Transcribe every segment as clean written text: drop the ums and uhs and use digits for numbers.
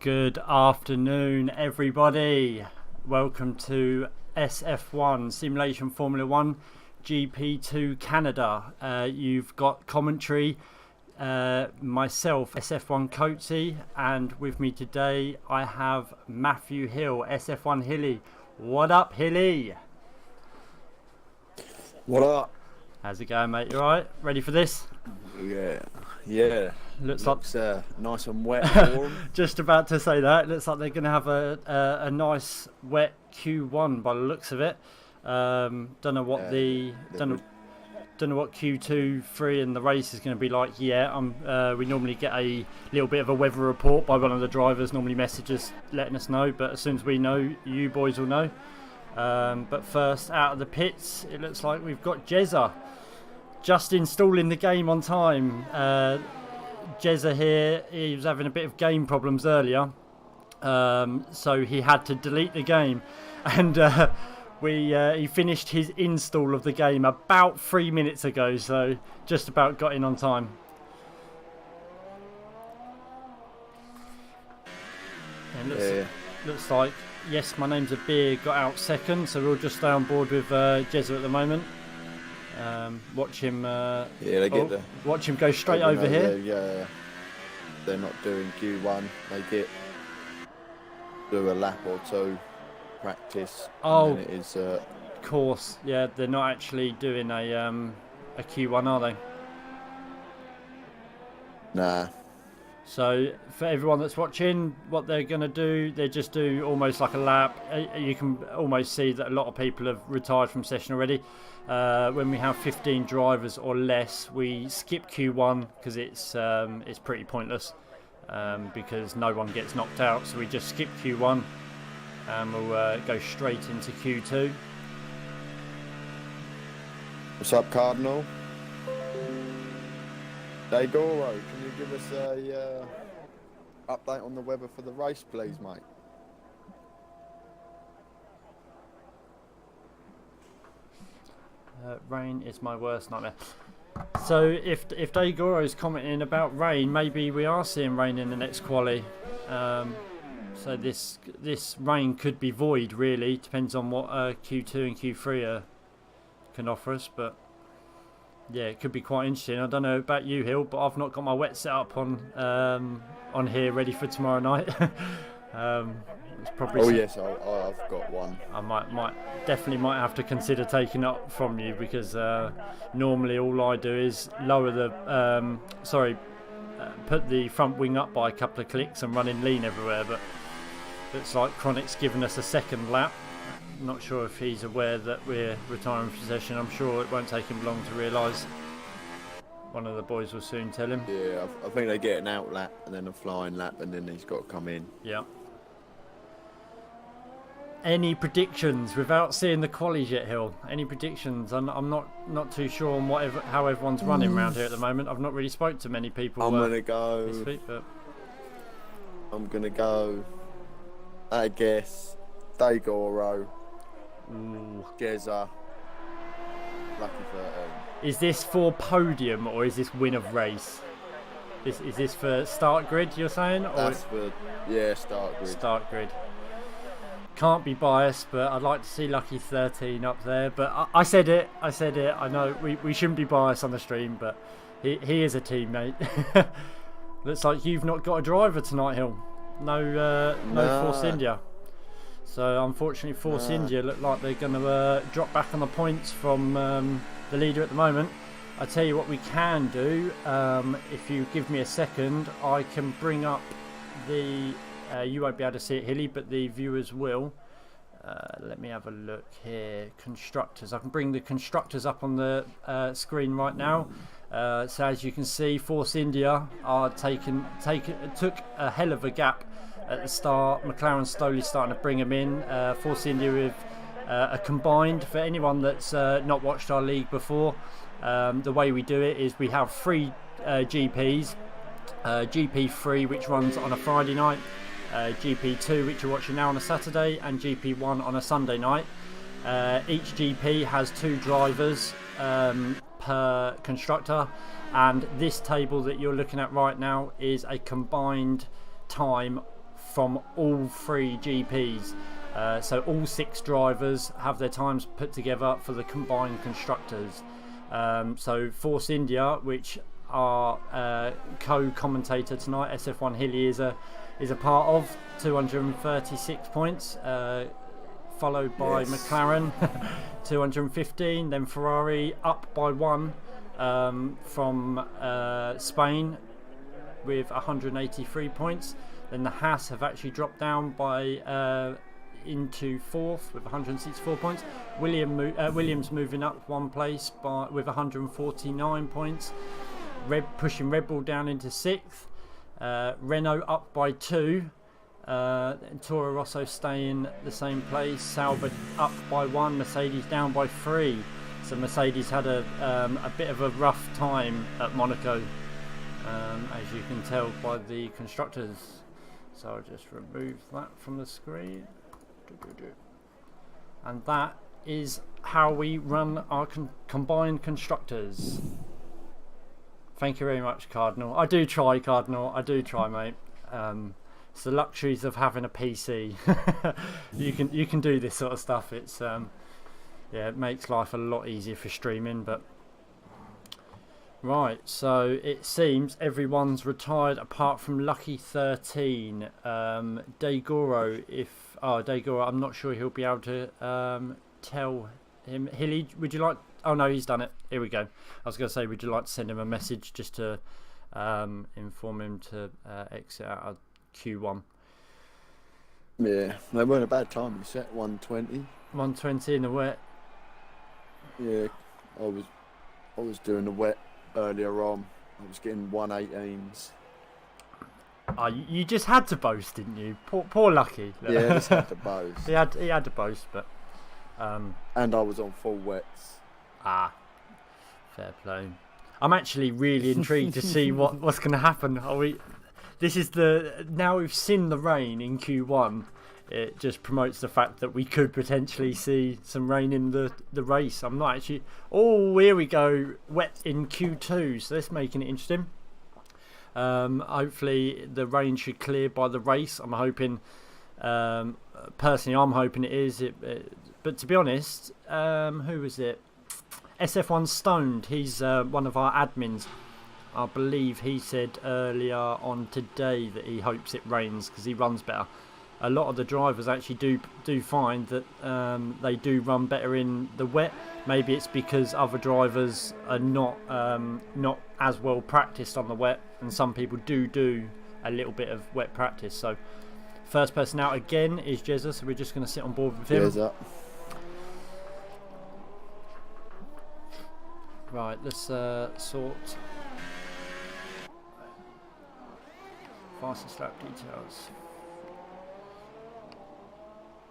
Good afternoon, everybody. Welcome to SF1 Simulation Formula 1 GP2 Canada. You've got commentary, myself, SF1 Coatsy, and with me today I have Matthew Hill, SF1 Hilly. What up, Hilly? What up? How's it going, mate? You alright? Ready for this? Yeah. Looks nice and wet and warm. Just about to say that. It looks like they're going to have a nice wet Q1 by the looks of it. Don't know what don't know what Q2, 3 and the race is going to be like yet. We normally get a little bit of a weather report by one of the drivers, normally messages letting us know, but as soon as we know, you boys will know. But first, out of the pits, it looks like we've got Jezza just installing the game on time. Jezza here, he was having a bit of game problems earlier, so he had to delete the game, and he finished his install of the game about 3 minutes ago, so just about got in on time. And looks like, yes, my name's a beer, got out second, so we'll just stay on board with Jezza at the moment. Watch him. Watch him go straight over here. They're not doing Q1. They do a lap or two, practice. Oh, and it is. Of course, yeah. They're not actually doing a Q1, are they? Nah. So for everyone that's watching, what they're going to do, they just do almost like a lap. You can almost see that a lot of people have retired from session already. When we have 15 drivers or less, we skip Q1 because it's pretty pointless because no one gets knocked out. So we just skip Q1 and we'll go straight into Q2. What's up, Cardinal? Dagoro, can you give us a update on the weather for the race, please, mate? Rain is my worst nightmare. So if Dagoro is commenting about rain, maybe we are seeing rain in the next quali. So this rain could be void, really. Depends on what Q2 and Q3 can offer us, but yeah, it could be quite interesting. I don't know about you, Hill, but I've not got my wet set up on here ready for tomorrow night. It's probably yes, I've got one. I might definitely have to consider taking up from you because normally all I do is lower the put the front wing up by a couple of clicks and run in lean everywhere. But looks like Chronic's given us a second lap. Not sure if he's aware that we're retiring from session. I'm sure it won't take him long to realise. One of the boys will soon tell him. Yeah, I think they get an out lap and then a flying lap and then he's got to come in. Yeah. Any predictions without seeing the qualies yet, Hill? Any predictions? I'm not too sure on how everyone's running around here at the moment. I've not really spoke to many people. I'm gonna go this week, but I'm gonna go. I guess Dagoro. Jezza. Lucky 13. Is this for podium or is this win of race? Is this for start grid? You're saying? Or that's for start grid. Start grid. Can't be biased, but I'd like to see Lucky 13 up there. But I said it. I know we shouldn't be biased on the stream, but he is a teammate. Looks like you've not got a driver tonight, Hill. No Force India. So unfortunately, Force India look like they're going to drop back on the points from the leader at the moment. I tell you what we can do. If you give me a second, I can bring up the. You won't be able to see it, Hilly, but the viewers will. Let me have a look here. Constructors. I can bring the constructors up on the screen right now. So as you can see, Force India are took a hell of a gap at the start. McLaren slowly starting to bring them in. Force India with a combined. For anyone that's not watched our league before, the way we do it is we have 3 GPs. GP3, which runs on a Friday night. GP2, which you're watching now, on a Saturday, and GP1 on a Sunday night. Each GP has 2 drivers per constructor, and this table that you're looking at right now is a combined time from all 3 GPs. So all 6 drivers have their times put together for the combined constructors. So Force India, which our co-commentator tonight, SF1 Hilly, is a part of, 236 points, followed by McLaren, 215. Then Ferrari up by 1 from Spain with 183 points. Then the Haas have actually dropped down by into 4th with 164 points. Williams moving up 1 place with 149 points. Pushing Red Bull down into 6th. Renault up by 2. Toro Rosso staying the same place. Sauber up by 1. Mercedes down by 3. So Mercedes had a bit of a rough time at Monaco, as you can tell by the constructors. So I'll just remove that from the screen. And that is how we run our combined constructors. Thank you very much, Cardinal. I do try, Cardinal. I do try, mate. It's the luxuries of having a PC. you can do this sort of stuff. It's yeah, it makes life a lot easier for streaming. But right, so it seems everyone's retired apart from Lucky 13. Daigoro, Daigoro, I'm not sure he'll be able to tell him. Hilly, would you like? Oh no, he's done it. Here we go. I was going to say, would you like to send him a message just to inform him to exit out of Q1? Yeah, they weren't a bad time. You set 120. 120 in the wet. Yeah, I was doing the wet earlier on. I was getting 118s. Oh, you just had to boast, didn't you? Poor Lucky. Yeah, I just had to boast. he had to boast, but and I was on full wets. Fair play. I'm actually really intrigued to see what's going to happen. Now we've seen the rain in Q1. It just promotes the fact that we could potentially see some rain in the race. I'm not actually. Oh, here we go. Wet in Q2, so that's making it interesting. Hopefully the rain should clear by the race. I'm hoping. Personally, I'm hoping it is. But to be honest, who was it? SF1 Stoned. He's one of our admins. I believe he said earlier on today that he hopes it rains because he runs better. A lot of the drivers actually do find that they do run better in the wet. Maybe it's because other drivers are not as well practiced on the wet, and some people do a little bit of wet practice. So first person out again is Jezza, so we're just going to sit on board with him. Jezza. Right, let's sort fastest lap details.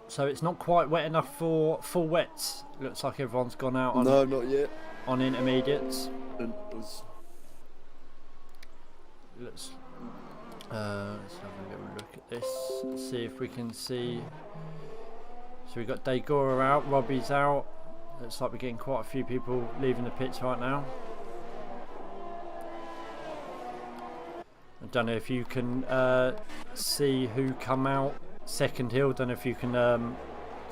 So it's not quite wet enough for full wets. Looks like everyone's gone out on not yet. On intermediates. Let's have a little look at this. Let's see if we can see. So we've got Daigoro out, Robbie's out. Looks like we're getting quite a few people leaving the pits right now. I don't know if you can see who come out second hill. Don't know if you can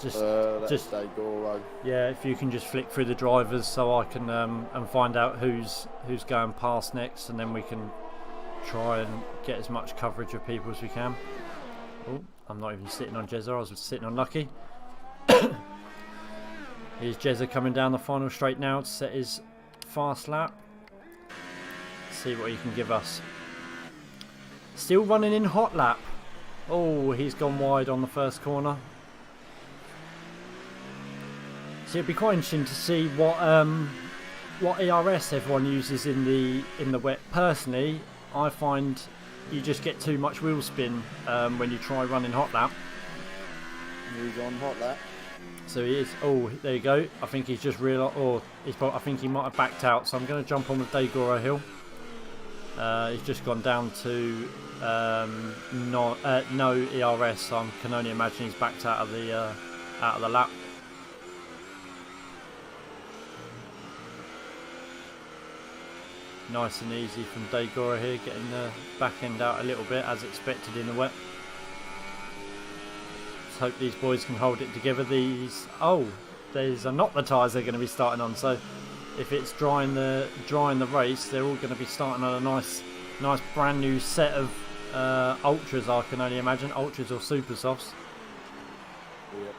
just Daigoro. Yeah, if you can just flick through the drivers so I can and find out who's going past next, and then we can try and get as much coverage of people as we can. Oh, I'm not even sitting on Jezza, I was sitting on Lucky. Here's Jezza coming down the final straight now to set his fast lap. See what he can give us. Still running in hot lap. Oh, he's gone wide on the first corner. So it'd be quite interesting to see what ERS everyone uses in the wet. Personally, I find you just get too much wheel spin when you try running hot lap. He's on hot lap. So he is. Oh, there you go. I think he's just realised. Or I think he might have backed out. So I'm going to jump on with Daigoro Hill. He's just gone down to no ERS. So I can only imagine he's backed out of the lap. Nice and easy from Daigoro here, getting the back end out a little bit as expected in the wet. hope these boys can hold it together. There's not the tyres they're going to be starting on. So if it's drying the race, they're all going to be starting on a nice brand new set of ultras. I can only imagine ultras or super softs. Yep.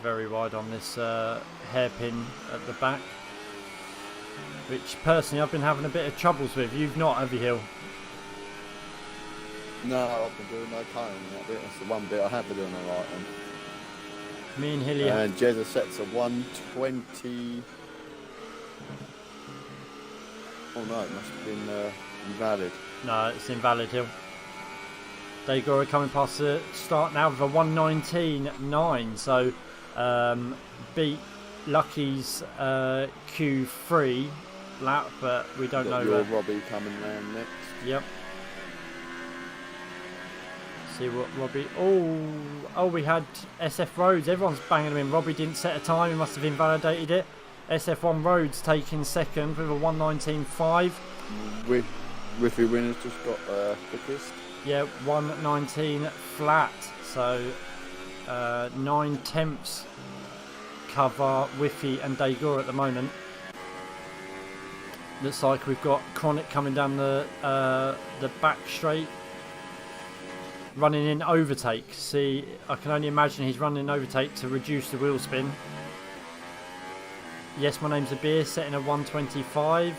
Very wide on this hairpin at the back, which personally I've been having a bit of troubles with. You've not, have you, Hill? No, I've been doing okay on that bit. That's the one bit I have been doing alright on. Me and Hilly. And Jezza sets a 120. Oh no, it must have been invalid. No, it's invalid, Hill. Dagora coming past the start now with a 1:19.9, so beat Lucky's Q3 lap, but we don't know. Your Robbie coming round next. Yep. See what Robbie. Oh, we had SF Rhodes. Everyone's banging him in. Robbie didn't set a time. He must have invalidated it. SF1 Rhodes taking second with a 1:19.5. Riffy Winners just got quickest. Yeah, 1:19 flat. So 9/10 cover Whiffy and Dagor at the moment. Looks like we've got Chronic coming down the back straight, running in overtake. See, I can only imagine he's running in overtake to reduce the wheel spin. Yes, my name's a beer, setting a 1:25.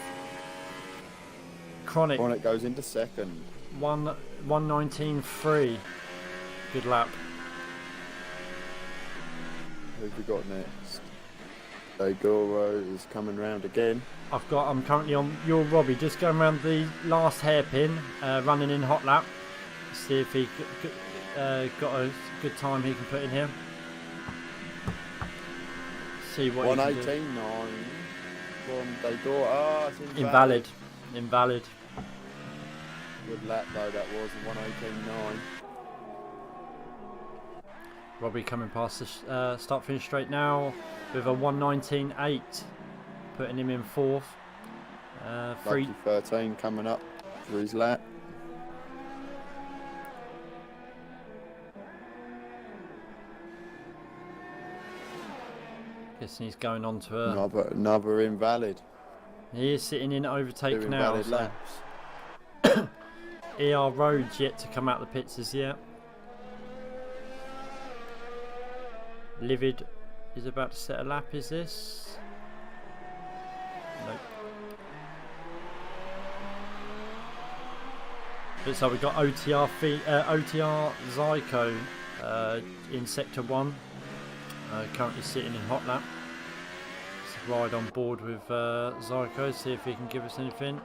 Chronic goes into second. 1:19.3. Good lap. Who've we got next? Dagoro is coming round again. I'm currently on your Robbie, just going around the last hairpin, running in hot lap. See if he got a good time he can put in here. See what 1:18.9 from Dagoro. Ah, it's invalid. Good lap though that was, 1:18.9. Robbie coming past the start finish straight now with a 1:19.8, putting him in fourth. Lucky 13 coming up for his lap. Guessing he's going on to another invalid. He is sitting in overtake Two now. invalid laps. ER Rhodes yet to come out the pits as yet. Livid is about to set a lap, is this? Nope. Looks like we've got OTR Zyko in sector 1, currently sitting in hot lap. Let's ride on board with Zyko, see if he can give us anything.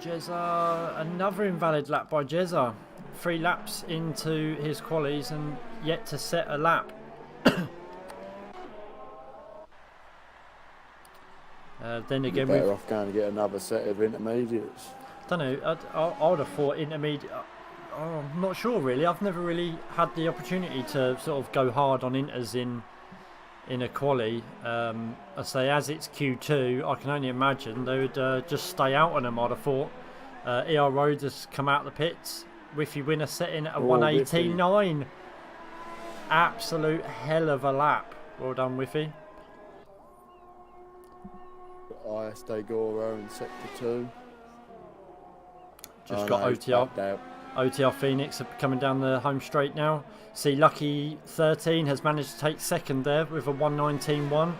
Jezza, another invalid lap by Jezza. 3 laps into his qualies and yet to set a lap. Then again, we're better off going to get another set of intermediates. Don't know. I would have thought intermediate. I'm not sure really. I've never really had the opportunity to sort of go hard on inters in a quali. I say as it's Q2, I can only imagine they would just stay out on them. I'd have thought. ER Rhodes has come out the pits. Whiffy Winner setting at a 1:18.9. Absolute hell of a lap. Well done, Whiffy. IS Dagoro in sector 2. Just got OTR Phoenix coming down the home straight now. See, Lucky 13 has managed to take second there with a 1:19.1.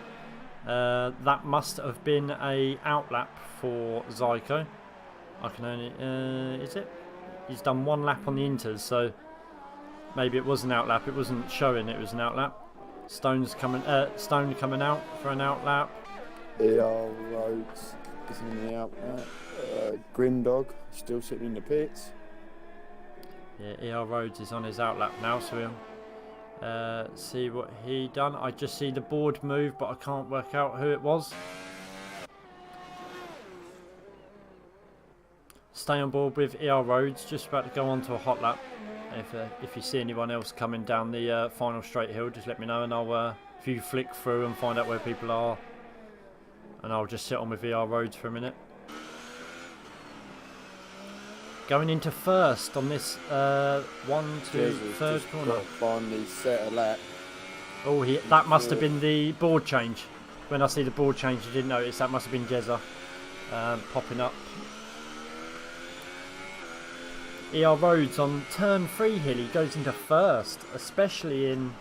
That must have been a outlap for Zyko. I can only is it? He's done 1 lap on the inters, so maybe it was an outlap. It wasn't showing it was an outlap. Stone coming out for an outlap. ER Rhodes isn't in the outlap. Grindog still sitting in the pits. Yeah, ER Rhodes is on his outlap now, so we'll see what he done. I just see the board move, but I can't work out who it was. Stay on board with ER Rhodes, just about to go on to a hot lap. If you see anyone else coming down the final straight hill, just let me know, and I'll if you flick through and find out where people are, and I'll just sit on with ER Rhodes for a minute. going into first on this third corner. Finally set a lap. Oh, that must have been the board change. When I see the board change, I didn't notice. That must have been Jezza popping up. ER Rhodes on turn 3 hill. He goes into first, especially in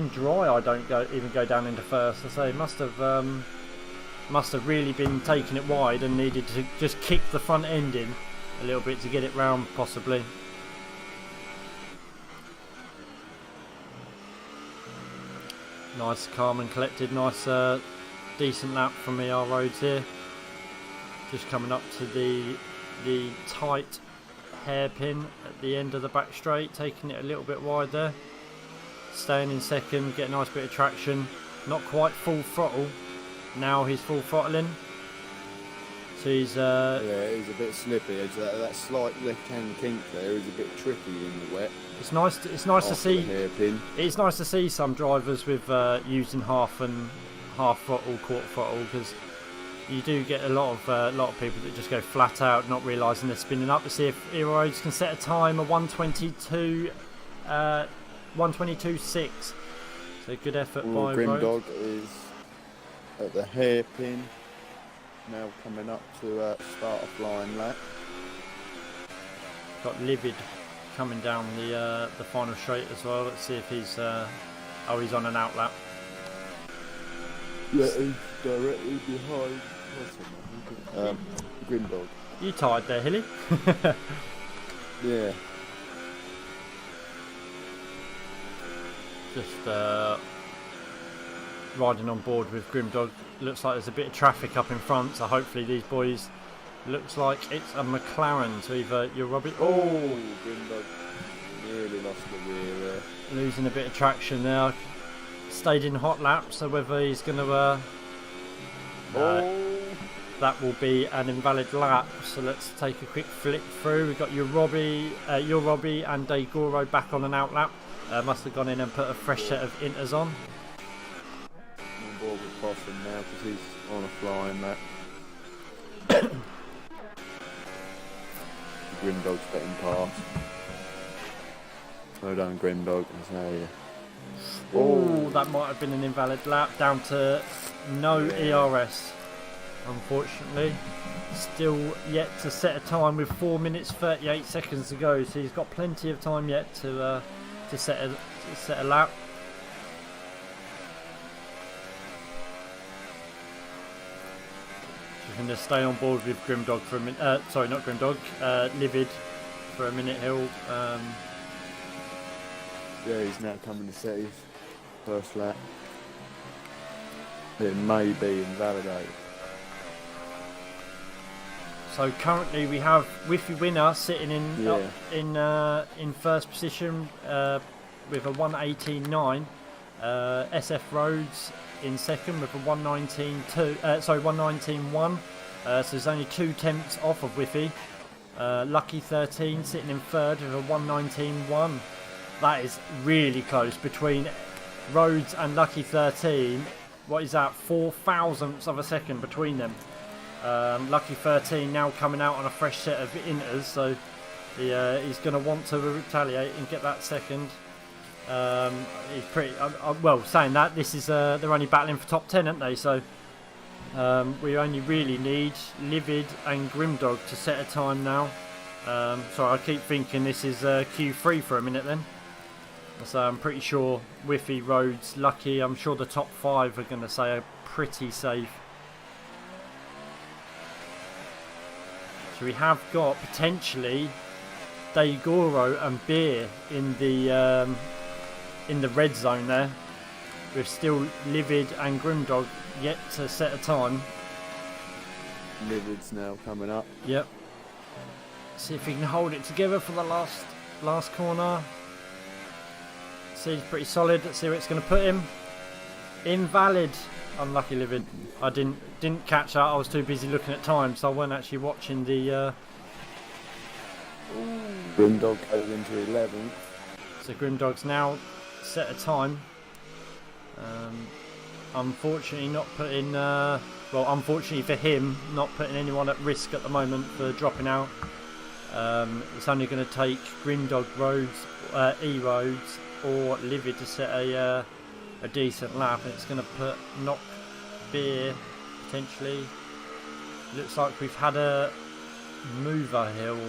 dry. I don't even go down into first. I say must have really been taking it wide and needed to just kick the front end in a little bit to get it round, possibly. Nice, calm and collected. Nice, decent lap from ER Rhodes here. Just coming up to the tight hairpin at the end of the back straight, taking it a little bit wide there. Staying in second, get a nice bit of traction. Not quite full throttle. Now he's full throttling. So he's yeah, he's a bit slippy. That slight left-hand kink there is a bit tricky in the wet. It's nice to see. Hairpin. It's nice to see some drivers with using half throttle, quarter throttle, because you do get a lot of people that just go flat out, not realising they're spinning up. To see if ER Rhodes can set a time of 122.6. So good effort by Grimdog Rhodes. is at the hairpin. Now coming up to start a flying lap. Got Livid coming down the final straight as well. Let's see if he's he's on an out lap. Yeah, he's directly behind. Grimdog. You tired there, Hilly? Yeah. Just riding on board with Grimdog. Looks like there's a bit of traffic up in front, so hopefully these boys. Looks like it's a McLaren. So either you're Robbie. Oh, Grimdog really lost the rear there. Losing a bit of traction there. Stayed in hot lap, so whether he's going to. That will be an invalid lap. So let's take a quick flip through. We've got your Robbie and Daigoro back on an out lap. Must have gone in and put a fresh set of inters on. On board with Boston now because he's on a flying lap. Grimdog's getting past. Well done, Grimdog. Oh, that might have been an invalid lap. Down to no ERS, unfortunately. Still yet to set a time with 4 minutes 38 seconds to go. So he's got plenty of time yet to set a lap. Just going to stay on board with Grimdog for a minute. Sorry, not Grimdog. Livid for a minute, Hill. Yeah, he's now coming to set his first lap. It may be invalidated. So currently we have Whiffy Winner sitting in first position with a 118.9. SF Rhodes in second with a 119.1. So there's only 2 tenths off of Whiffy. Lucky 13 sitting in third with a 119.1. That is really close between Rhodes and Lucky 13. What is that? 4 thousandths of a second between them. Lucky 13 now coming out on a fresh set of inters, so he's going to want to retaliate and get that second. He's pretty well. Saying that, this is they're only battling for top 10, aren't they? So we only really need Livid and Grimdog to set a time now. So I keep thinking this is Q3 for a minute then. So I'm pretty sure Whiffy, Rhodes, Lucky, I'm sure the top 5 are going to say are pretty safe. So we have got potentially Daigoro and Beer in the red zone there. With still Livid and Grimdog yet to set a time. Livid's now coming up. Yep. See if he can hold it together for the last corner. See, he's pretty solid. Let's see where it's going to put him. Invalid. Unlucky Livid. I didn't catch that. I was too busy looking at time, so I weren't actually watching the. Grimdog goes into 11th. So Grimdog's now set a time. Unfortunately, not putting. Well, unfortunately for him, not putting anyone at risk at the moment for dropping out. It's only going to take Grindog Roads, E-Roads or Livid to set a decent lap, and it's going to put Knock Beer potentially. Looks like we've had a mover hill.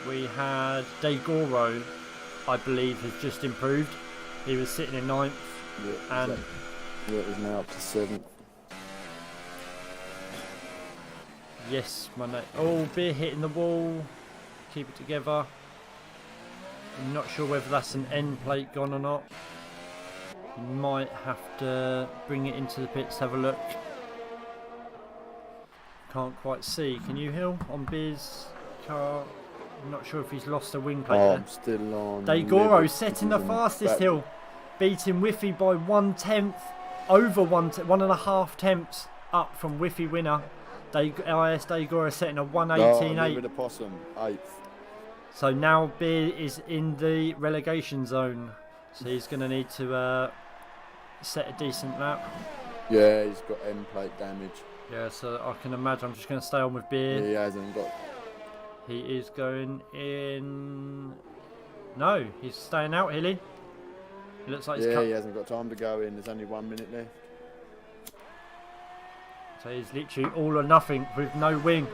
We had Degoro, I believe, has just improved. He was sitting in 9th, and he's now up to 7th. Yes, my name. Oh, Beer hitting the wall. Keep it together. I'm not sure whether that's an end plate gone or not. You might have to bring it into the pits, have a look. Can't quite see. Can you, Hill, on Beer's car? I'm not sure if he's lost a wing plate there. I'm still on. Degoro setting the fastest, Hill. Beating Whiffy by 1/10. Over 1.5 tenths up from Whiffy winner. IS Degoro setting a 1:18.8. With a possum, 8th. So now Beer is in the relegation zone. So he's going to need to set a decent lap. Yeah, he's got end plate damage. Yeah, so I can imagine. I'm just going to stay on with Beer. He hasn't got. He is going in. No, he's staying out, Hilly. It looks like he's cut. He hasn't got time to go in. There's only 1 minute left. So he's literally all or nothing with no wing.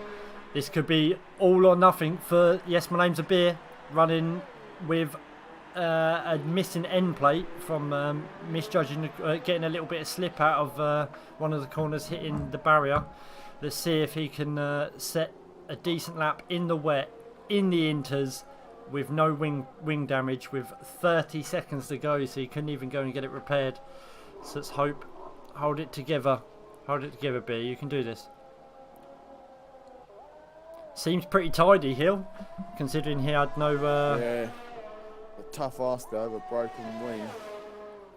This could be all or nothing for Yes, My Name's a Beer, running with a missing end plate from misjudging, getting a little bit of slip out of one of the corners, hitting the barrier. Let's see if he can set a decent lap in the wet, in the inters, with no wing damage, with 30 seconds to go, so he couldn't even go and get it repaired. So let's hope. Hold it together. Hold it together, Beer. You can do this. Seems pretty tidy, Hill, considering he had no. Yeah, a tough ask though, with a broken wing.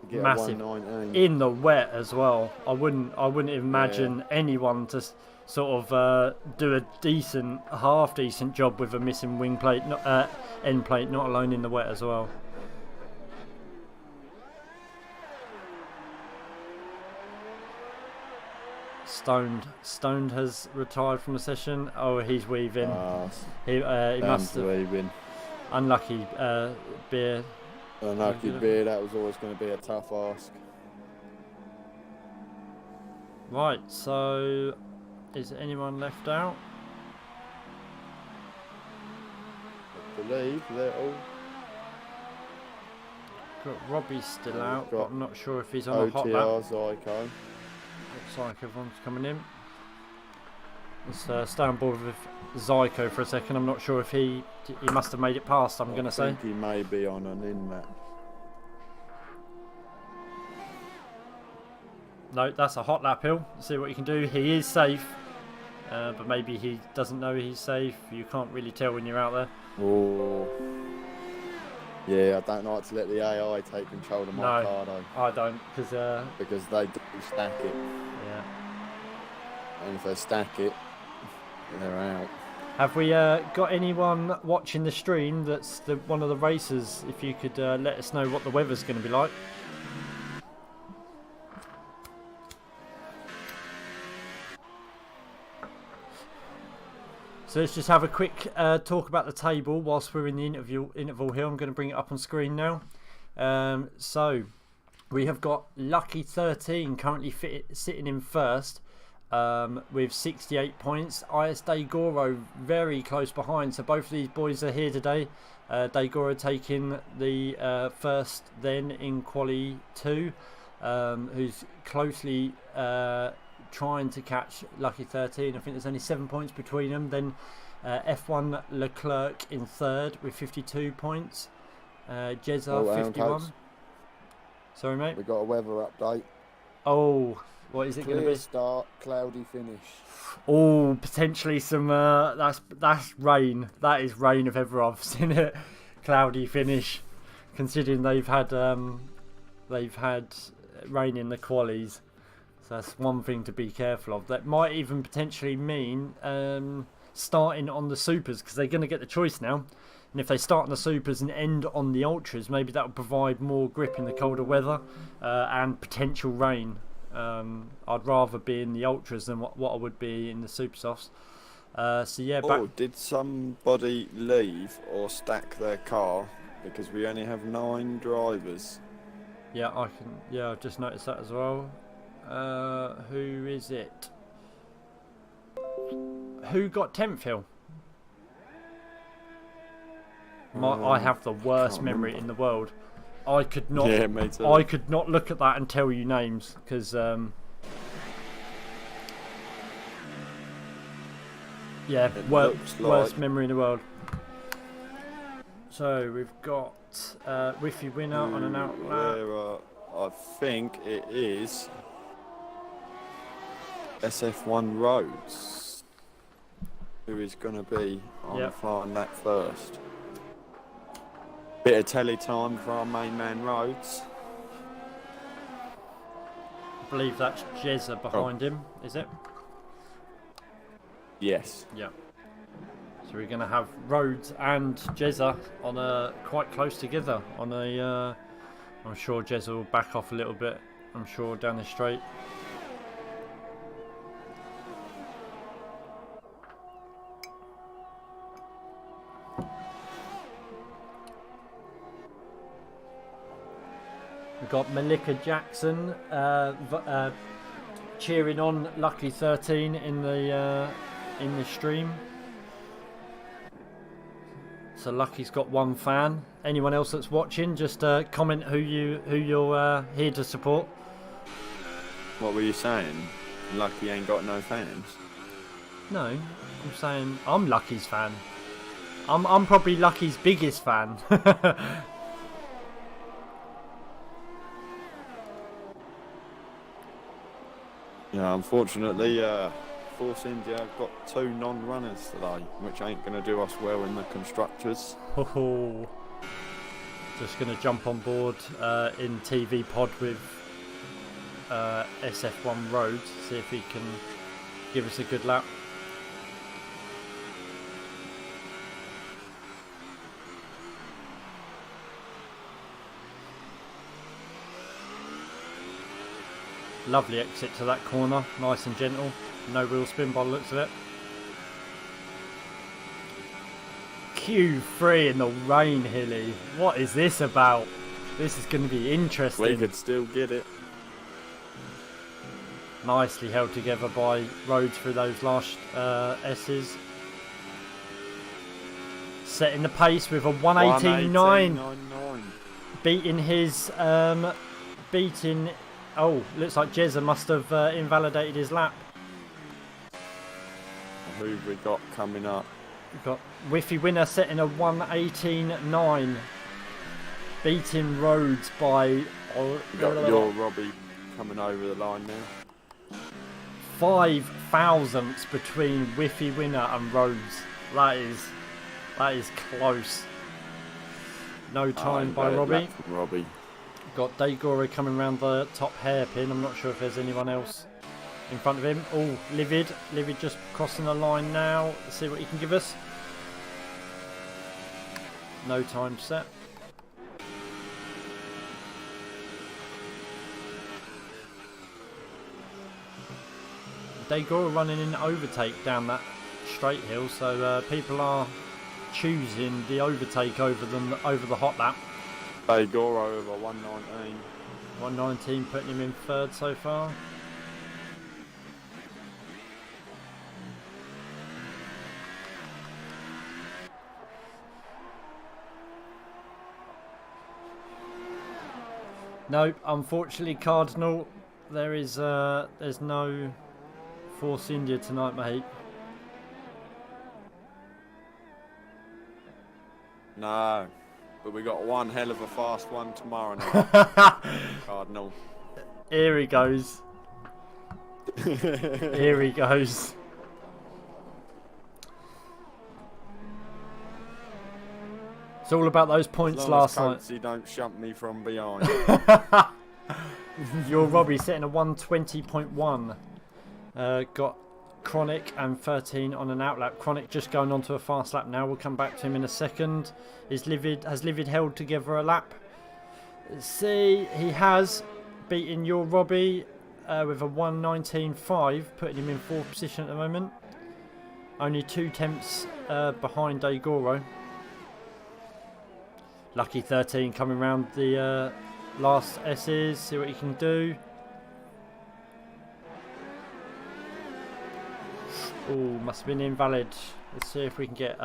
To get Massive. A 119. In the wet as well. I wouldn't imagine anyone to sort of do a decent, half decent job with a missing wing plate, end plate, not alone in the wet as well. Stoned has retired from the session. Oh, he's weaving. He must have. Weaving. Unlucky Beer. Unlucky Beer. That was always going to be a tough ask. Right. So, is anyone left out? I believe they're all. Got Robbie still out, but I'm not sure if he's on a hot lap. OTR, Zyko. Looks like everyone's coming in. Let's stay on board with Zyko for a second. I'm not sure if he must have made it past, I'm going to say. I think he may be on an in-lap. No, that's a hot lap hill. See what you can do. He is safe, but maybe he doesn't know he's safe. You can't really tell when you're out there. Oh. Yeah, I don't like to let the AI take control of my car though. I don't, because they do stack it. Yeah. And if they stack it, they're out. Have we got anyone watching the stream that's one of the racers? If you could let us know what the weather's going to be like. So let's just have a quick talk about the table whilst we're in the interval here. I'm going to bring it up on screen now. So we have got Lucky 13 currently sitting in first with 68 points. IS Degoro very close behind. So both of these boys are here today. Degoro taking the first then in Quali 2, who's closely trying to catch Lucky 13. I think there's only 7 points between them. Then F1 Leclerc in third with 52 points. Jezza 51. Sorry, mate. We got a weather update. Oh, what is it going to be? Clear start, cloudy finish. Oh, potentially some. That's rain. That is rain if ever I've seen it. Cloudy finish, considering they've had rain in the qualies. So that's one thing to be careful of. That might even potentially mean starting on the supers, because they're going to get the choice now. And if they start on the supers and end on the ultras, maybe that will provide more grip in the colder weather and potential rain. I'd rather be in the ultras than what I would be in the super softs. So yeah, back. Oh, did somebody leave or stack their car? Because we only have 9 drivers. Yeah, I can. Yeah, I've just noticed that as well. Who is it? Who got 10th hill? I have the worst memory in the world. I could not. Yeah, me too. I could not look at that and tell you names because. Yeah, worst memory in the world. So we've got Riffy winner on an outlap. I think it is SF1 Roads who is going to be on flying that first. Bit of telly time for our main man Roads. I believe that's Jezza behind him, is it? Yes. Yeah. So we're going to have Rhodes and Jezza on quite close together on a. I'm sure Jezza will back off a little bit. I'm sure down the straight. We've got Malika Jackson cheering on Lucky 13 in the stream. So Lucky's got 1 fan. Anyone else that's watching, just comment who you're here to support. What were you saying? Lucky ain't got no fans. No, I'm saying I'm Lucky's fan. I'm probably Lucky's biggest fan. Yeah, unfortunately, Force India have got 2 non-runners today, which ain't going to do us well in the constructors. Oh, just going to jump on board in TV pod with SF1 Roads, see if he can give us a good lap. Lovely exit to that corner, nice and gentle, no wheel spin by the looks of it. Q3 in the rain, Hilly. What is this about? This is going to be interesting. We could still get it. Nicely held together by Rhodes through those last S's. Setting the pace with a 118.9. Beating his oh, looks like Jezza must have invalidated his lap. Who we got coming up? We've got Whiffy winner setting a 118.9. Beating Rhodes by... We've got your Robbie coming over the line now. 5 thousandths between Whiffy winner and Rhodes. That is close. No time by Robbie. Got Daygora coming around the top hairpin. I'm not sure if there's anyone else in front of him. Oh, Livid just crossing the line now. Let's see what he can give us. No time set. Daygora running in overtake down that straight hill, so people are choosing the overtake over the hot lap. Daygora over 119. 119 putting him in 3rd so far. Nope, unfortunately, Cardinal, there's no Force India tonight, mate. No, but we got one hell of a fast one tomorrow night. Cardinal. Here he goes. Here he goes. It's all about those points last night. He don't shump me from behind. Your Robbie setting a 120.1. Got Chronic and 13 on an outlap. Chronic just going on to a fast lap now. We'll come back to him in a second. Has Livid held together a lap? Let's see. He has beaten your Robbie with a 119.5, putting him in 4th position at the moment. Only 2 tenths behind Degoro. Lucky 13 coming round the last S's. See what he can do. Oh, must have been invalid. Let's see if we can get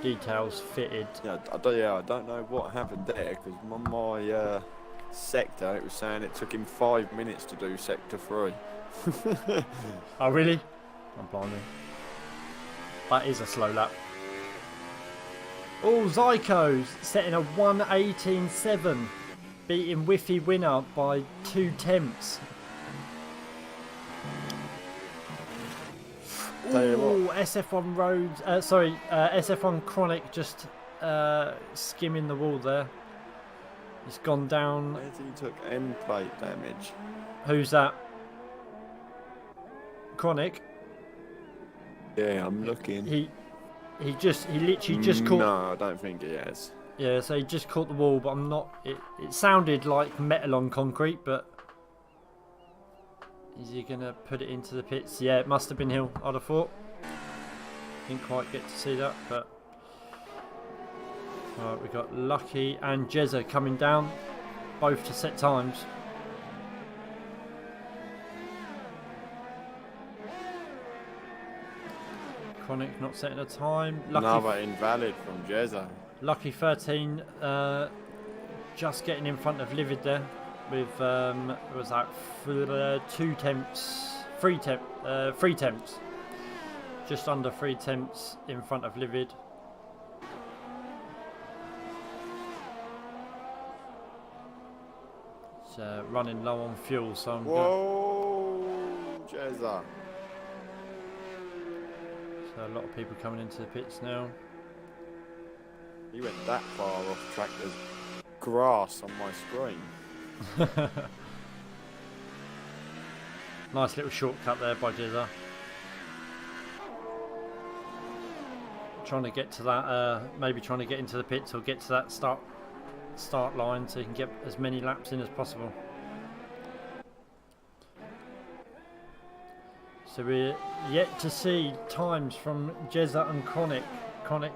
details fitted. Yeah, I don't know what happened there because on my sector it was saying it took him 5 minutes to do sector 3. Oh really? I'm blinded. That is a slow lap. Oh, Zyko's setting a 1:18.7, beating Whiffy winner by 2 tenths. Oh, SF1 Roads. SF1 Chronic just skimming the wall there. He's gone down. He took end plate damage. Who's that? Chronic. Yeah, I'm looking. He literally just caught. No, I don't think he has. Yeah, so he just caught the wall, but I'm not. It sounded like metal on concrete, but is he gonna put it into the pits? Yeah, it must have been Hill. I'd have thought. Didn't quite get to see that, but right, we got Lucky and Jezza coming down, both to set times. Chronic not setting a time. Lucky Another invalid from Jezza. Lucky 13 just getting in front of Livid there with it was that 3 temps, just under 3 temps in front of Livid. It's running low on fuel, so I'm Jezza. So a lot of people coming into the pits now. He went that far off track. There's grass on my screen. Nice little shortcut there by Jezza. Trying to get to that, maybe trying to get into the pits or get to that start line so you can get as many laps in as possible. So we're yet to see times from Jezza and Chronic. Chronic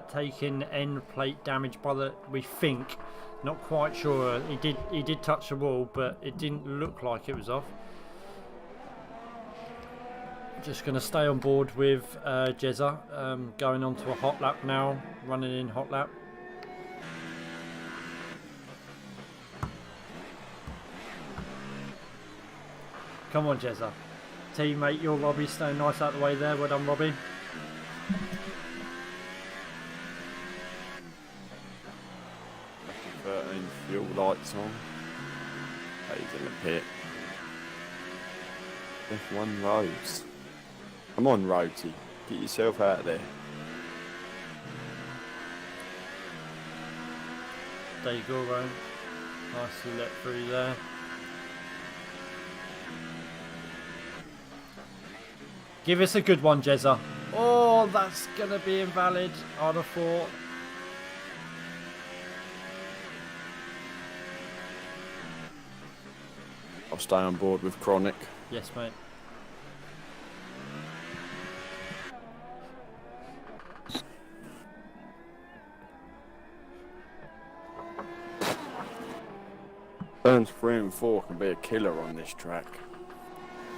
taking end plate damage by the, we think, not quite sure. He did touch the wall, but it didn't look like it was off. Just going to stay on board with Jezza, going on to a hot lap now, running in hot lap. Come on, Jezza. Teammate, you're Robbie, staying nice out of the way there. Well done, Robbie. Fuel lights on. He's in the pit. F1 roads. Come on, Roadie. Get yourself out of there. Degoro. Nicely let through there. Give us a good one, Jezza. Oh, that's going to be invalid, I'd have thought. I'll stay on board with Chronic. Yes, mate. Turns 3 and 4 can be a killer on this track.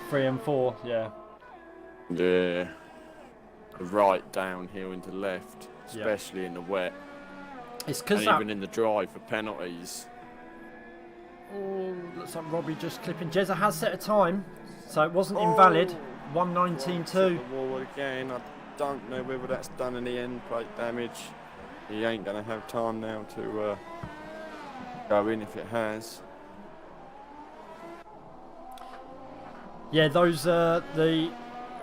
3 and 4, yeah. Yeah. Right downhill into left, especially in the wet. It's because even in the dry for penalties. Oh, looks like Robbie just clipping. Jezza has set a time, so it wasn't invalid. 1:19.2. Wall again. I don't know whether that's done any end plate damage. He ain't gonna have time now to go in if it has. Yeah, those the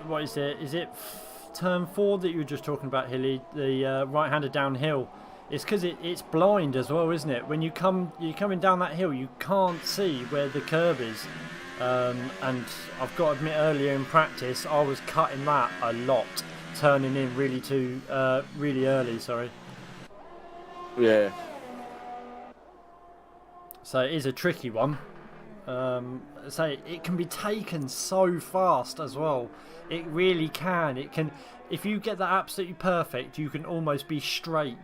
what is it? Is it turn 4 that you were just talking about, Hilly? The right-hander downhill. It's because it's blind as well, isn't it? When you're coming down that hill, you can't see where the curb is. And I've got to admit, earlier in practice, I was cutting that a lot, turning in really early. Sorry. Yeah. So it is a tricky one. Say it can be taken so fast as well. It really can. It can. If you get that absolutely perfect, you can almost be straight.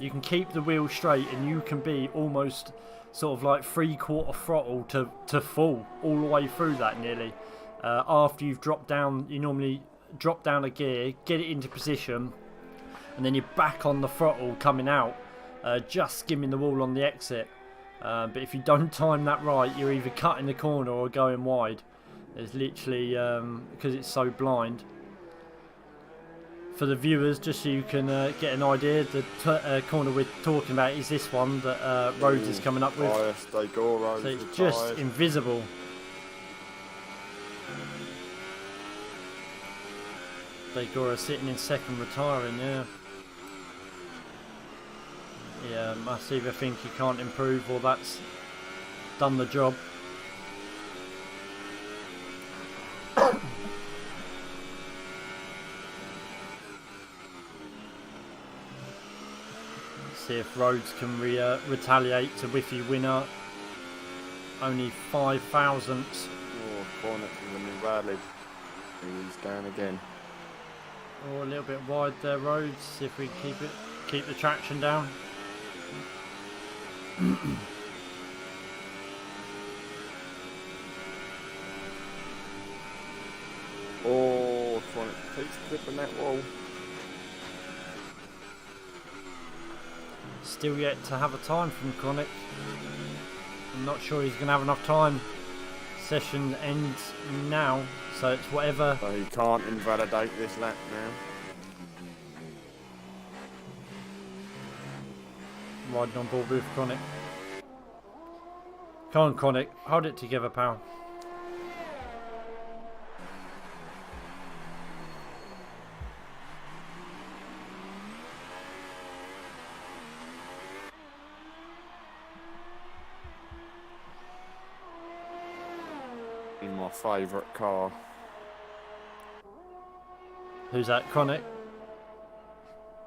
You can keep the wheel straight, and you can be almost sort of like 3/4 throttle to full all the way through that nearly. After you've dropped down, you normally drop down a gear, get it into position, and then you're back on the throttle coming out, just skimming the wall on the exit. But if you don't time that right, you're either cutting the corner or going wide. It's literally because it's so blind. For the viewers, just so you can get an idea, the corner we're talking about is this one that Rhodes is coming up with. So it's just invisible. Daigoro sitting in second, retiring. Yeah, must either think he can't improve or that's done the job. See if Rhodes can retaliate to Whiffy winner. Only 5 thousandths. Oh, corner from the new Radley. He's going again. Oh, a little bit wide there, Rhodes. See if we keep the traction down. Oh, keeps clipping that wall. Still yet to have a time from Chronic. I'm not sure he's going to have enough time. Session ends now, so it's whatever. So he can't invalidate this lap now. Riding on board with Chronic. Come on, Chronic. Hold it together, pal. In my favourite car. Who's that, Chronic?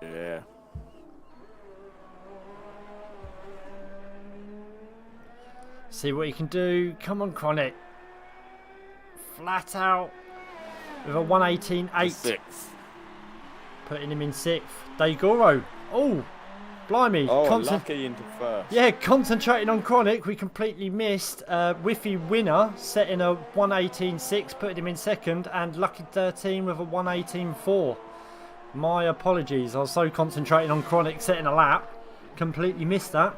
Yeah. See what he can do. Come on, Chronic. Flat out with a 118.8. Sixth. Putting him in 6th. Daigoro. Oh, blimey. Oh, lucky into first. Yeah, concentrating on Chronic. We completely missed. Whiffy winner setting a 118.6, putting him in 2nd. And Lucky 13 with a 118.4. My apologies. I was so concentrating on Chronic setting a lap. Completely missed that.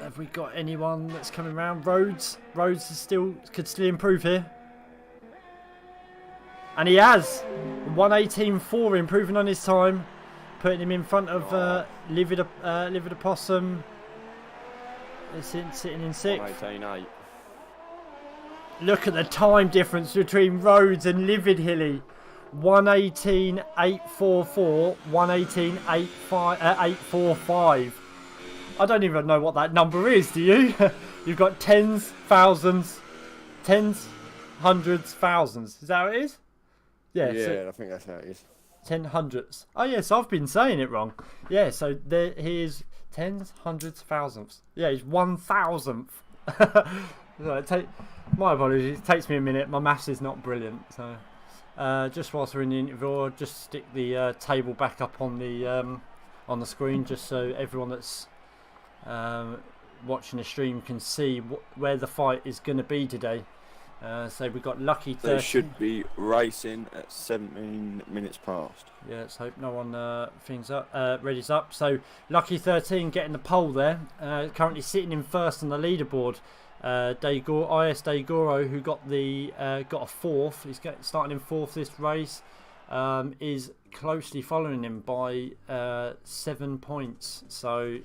Have we got anyone that's coming around? Rhodes is could still improve here. And he has 118.4, improving on his time, putting him in front of Livid Opossum. Sitting in 6th. 118.8. Look at the time difference between Rhodes and Livid Hilly. 118.844, 118.845. I don't even know what that number is, do you? You've got tens, thousands, tens, hundreds, thousands. Is that how it is? Yeah, so I think that's how it is. 10 hundredths. Oh yes, I've been saying it wrong. Yeah, so there he is, tens, hundreds, thousandths. Yeah, he's 1,000th. My apologies, it takes me a minute. My maths is not brilliant. So just whilst we're in the interview, I'll just stick the table back up on the screen, just so everyone that's watching the stream can see where the fight is going to be today. So we've got Lucky 13. They should be racing at 17 minutes past. Yeah, let's hope no one readies up. So Lucky 13 getting the pole there. Currently sitting in 1st on the leaderboard. Daigoro, who got a 4th. He's starting in 4th this race. Is closely following him by 7 points. So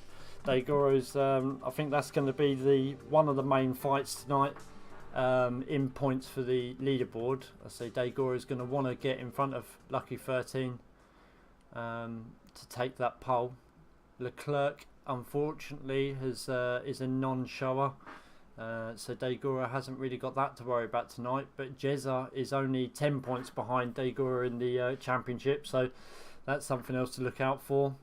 Daigoro's, I think that's going to be one of the main fights tonight. In points for the leaderboard. I say Daigoro is going to want to get in front of Lucky 13 to take that pole. Leclerc, unfortunately, is a non-shower, so Daigoro hasn't really got that to worry about tonight. But Jezza is only 10 points behind Daigoro in the championship, so that's something else to look out for.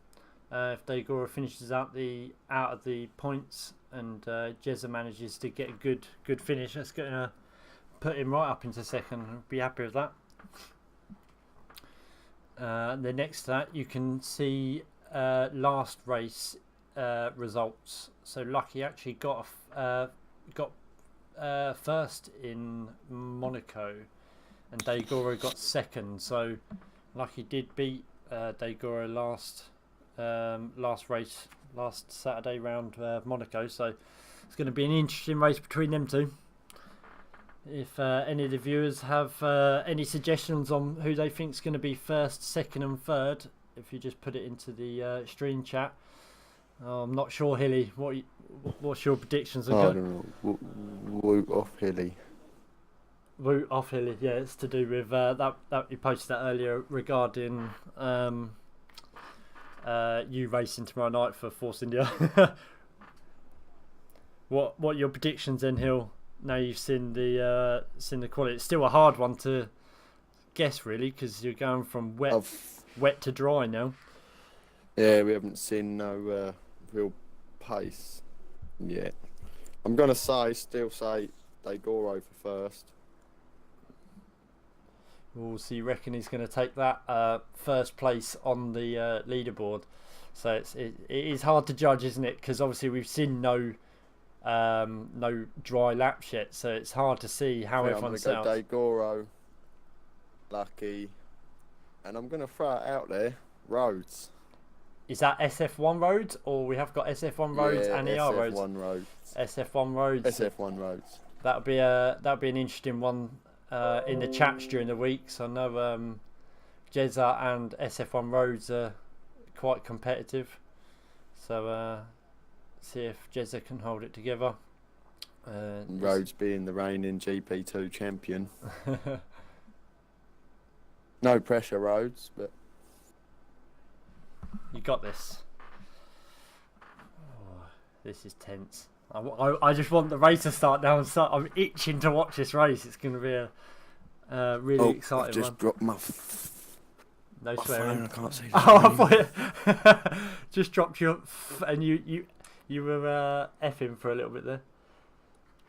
If Daigora finishes out of the points and Jezza manages to get a good finish, that's going to put him right up into second. I'll be happy with that. The next to that, you can see last race results. So Lucky actually got first in Monaco, and Daigora got second. So Lucky did beat Daigora last race, last Saturday round Monaco. So it's going to be an interesting race between them two. If any of the viewers have any suggestions on who they think is going to be first, second and third, if you just put it into the stream chat. I'm not sure, Hilly. What's your predictions? I don't know. Woot off Hilly. Woot off Hilly. Yeah, it's to do with that you posted that earlier regarding you racing tomorrow night for Force India. What are your predictions then, Hill? Now you've seen the quality. It's still a hard one to guess, really, because you're going from wet to dry now. Yeah, we haven't seen no real pace yet. I'm gonna still say Daigoro for first. We'll see. You reckon he's going to take that first place on the leaderboard? So it is hard to judge, isn't it? Because obviously we've seen no dry laps yet, so it's hard to see how everyone's set up. Daigoro, Lucky, and I'm going to throw it out there, Rhodes. Is that SF1 roads, or we have got SF1 roads and ER roads? SF1 roads. SF1 roads. SF1 roads. That'd be an interesting one in the chats during the week. So I know Jezza and SF1 roads are quite competitive. So see if Jezza can hold it together. Rhodes being the reigning GP2 champion. No pressure, Rhodes, but you got this. Oh, this is tense. I just want the race to start now and start. I'm itching to watch this race. It's going to be a really exciting I've just one. dropped my No swearing. phone, I can't see. I thought just dropped you and you were effing for a little bit there.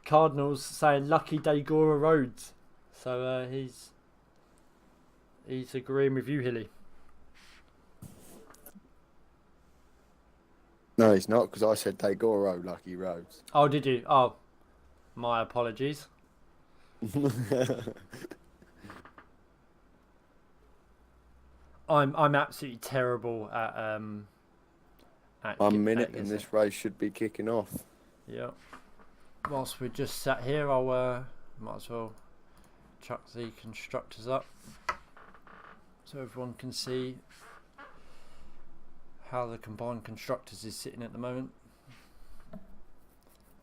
Cardinals saying lucky Daigora roads. So he's agreeing with you, Hilly. No, he's not, because I said Daigoro, lucky roads. Oh, did you? Oh, my apologies. I'm absolutely terrible at a minute and this race should be kicking off. Yeah. Whilst we're just sat here, I'll might as well chuck the constructors up so everyone can see how the combined constructors is sitting at the moment.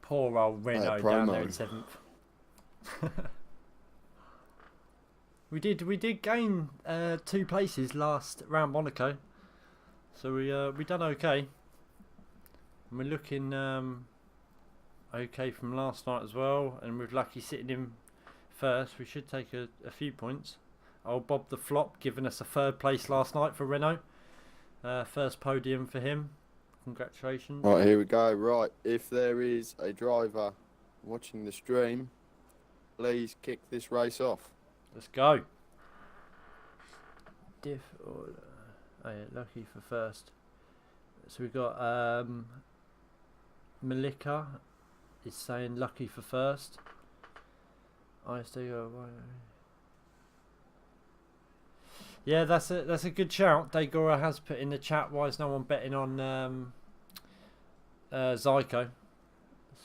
Poor old Renault down there in 7th. We did gain 2 places last round Monaco, so we done okay. And we're looking okay from last night as well. And with Lucky sitting in first, we should take a few points. Old Bob the Flop giving us a 3rd place last night for Renault. First podium for him. Congratulations. Right, here we go. Right, if there is a driver watching the stream, please kick this race off. Let's go. Diff order. Oh yeah, Lucky for first. So we've got Malika is saying Lucky for first. Yeah, that's a good shout. Daigora has put in the chat, why is no one betting on Zyko?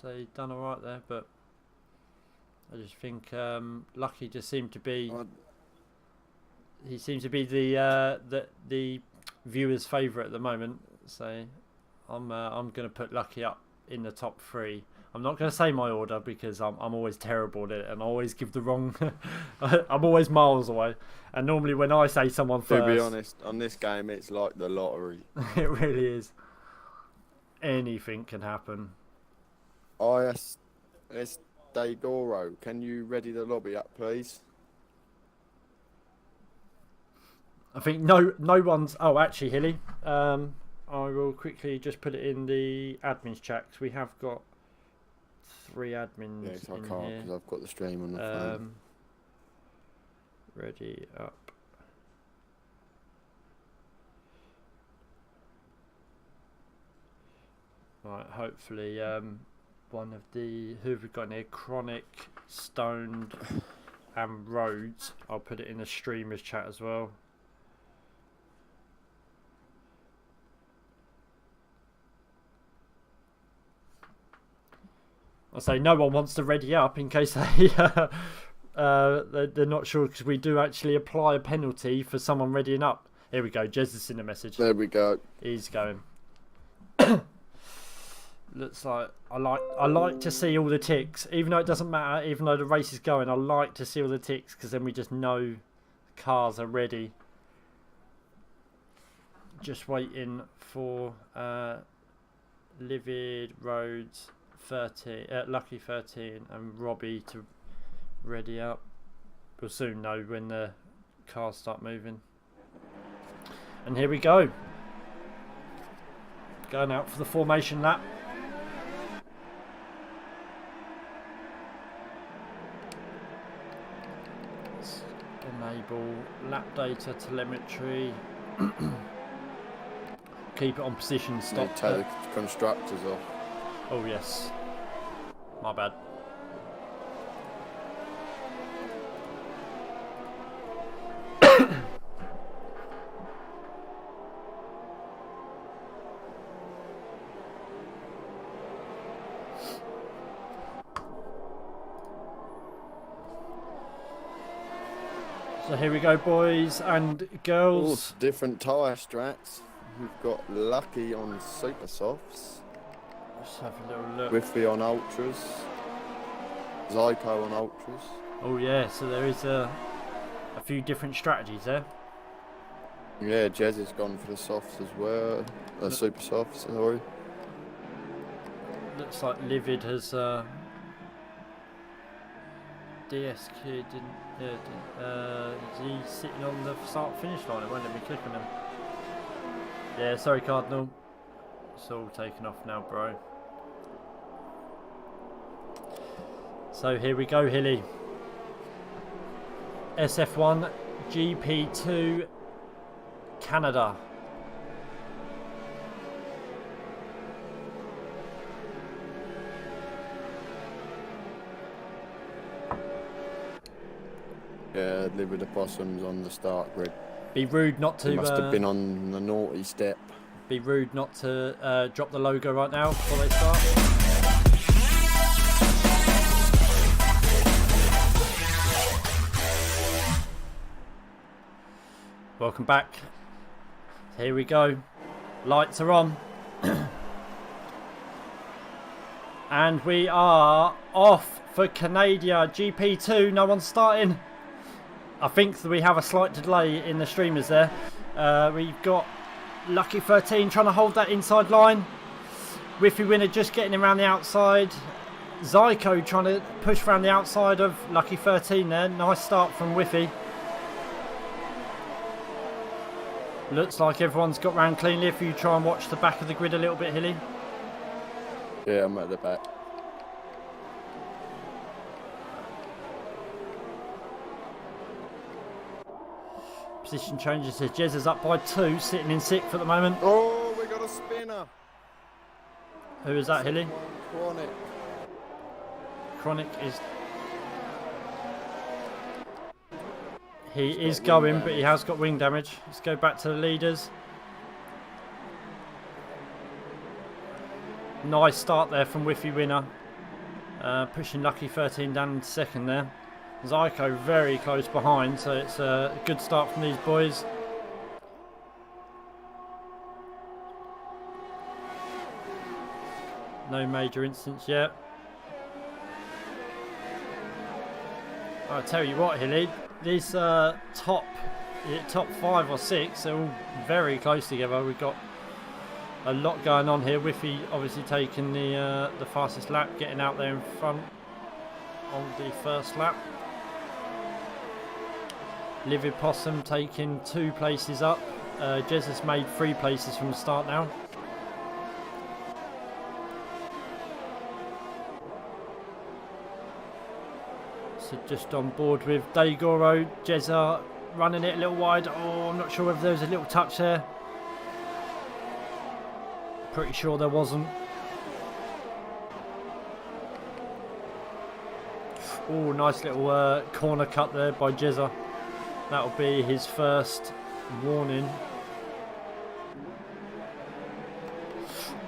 So he's done alright there, but I just think Lucky just seemed to be he seems to be the viewers' favourite at the moment. So I'm going to put Lucky up in the top 3. I'm not going to say my order because I'm always terrible at it and I always give the wrong. I'm always miles away. And normally when I say someone first, to be honest, on this game it's like the lottery. It really is. Anything can happen. It's Daigoro. Can you ready the lobby up, please? I think no one's. Oh, actually, Hilly. I will quickly just put it in the admins chat, 'cause we have got 3 admins Yeah, I in can't here. because I've got the stream on the phone. Ready up. Right, hopefully one of the, who have we got in here? Chronic, Stoned and Rhodes. I'll put it in the streamers chat as well. I say no one wants to ready up in case they're not sure, because we do actually apply a penalty for someone readying up. Here we go. Jez has seen the message. There we go. He's going. Looks like I like to see all the ticks, even though it doesn't matter. Even though the race is going, I like to see all the ticks, because then we just know the cars are ready. Just waiting for Livid, Rhodes, 13, Lucky 13 and Robbie to ready up. We'll soon know when the cars start moving. And here we go. Going out for the formation lap. Let's enable lap data telemetry. Keep it on position. Stop. Take the constructors off. Oh yes. My bad. So here we go, boys and girls. Ooh, different tyre strats. We've got Lucky on super softs. Let's have a little look. Whiffy on ultras. Zyko on ultras. Oh yeah, so there is a few different strategies there. Yeah, Jez has gone for the softs as well. Super softs, sorry. Looks like Livid has DSK didn't. Is he sitting on the start finish line? It won't let me click on him. Yeah, sorry Cardinal. It's all taken off now, bro. So here we go, Hilly. SF1, GP2, Canada. Yeah, live with the possums on the start grid. Be rude not to. He must have been on the naughty step. Be rude not to drop the logo right now before they start. Welcome back. Here we go. Lights are on. And we are off for Canada GP2. No one's starting. I think that we have a slight delay in the streamers there. We've got Lucky 13 trying to hold that inside line. Whiffy Winner just getting him around the outside. Zyko trying to push around the outside of Lucky 13 there. Nice start from Whiffy. Looks like everyone's got round cleanly. If you try and watch the back of the grid a little bit, Hilly. Yeah, I'm at the back. Position changes here. Jez is up by 2, sitting in 6th at the moment. Oh, we got a spinner. Who is that, Hilly? Chronic. Chronic is... He is going, but he has got wing damage. Let's go back to the leaders. Nice start there from Whiffy Winner. Pushing Lucky 13 down into 2nd there. Zyko very close behind, so it's a good start from these boys. No major incidents yet. I'll tell you what, Hilly, these top 5 or 6 are all very close together. We've got a lot going on here. Whiffy obviously taking the fastest lap, getting out there in front on the first lap. Livid Possum taking 2 places up Jez has made 3 places from the start now. So just on board with Daigoro. Jezza running it a little wide. Oh, I'm not sure whether there was a little touch there. Pretty sure there wasn't. Oh, nice little corner cut there by Jezza. That'll be his first warning.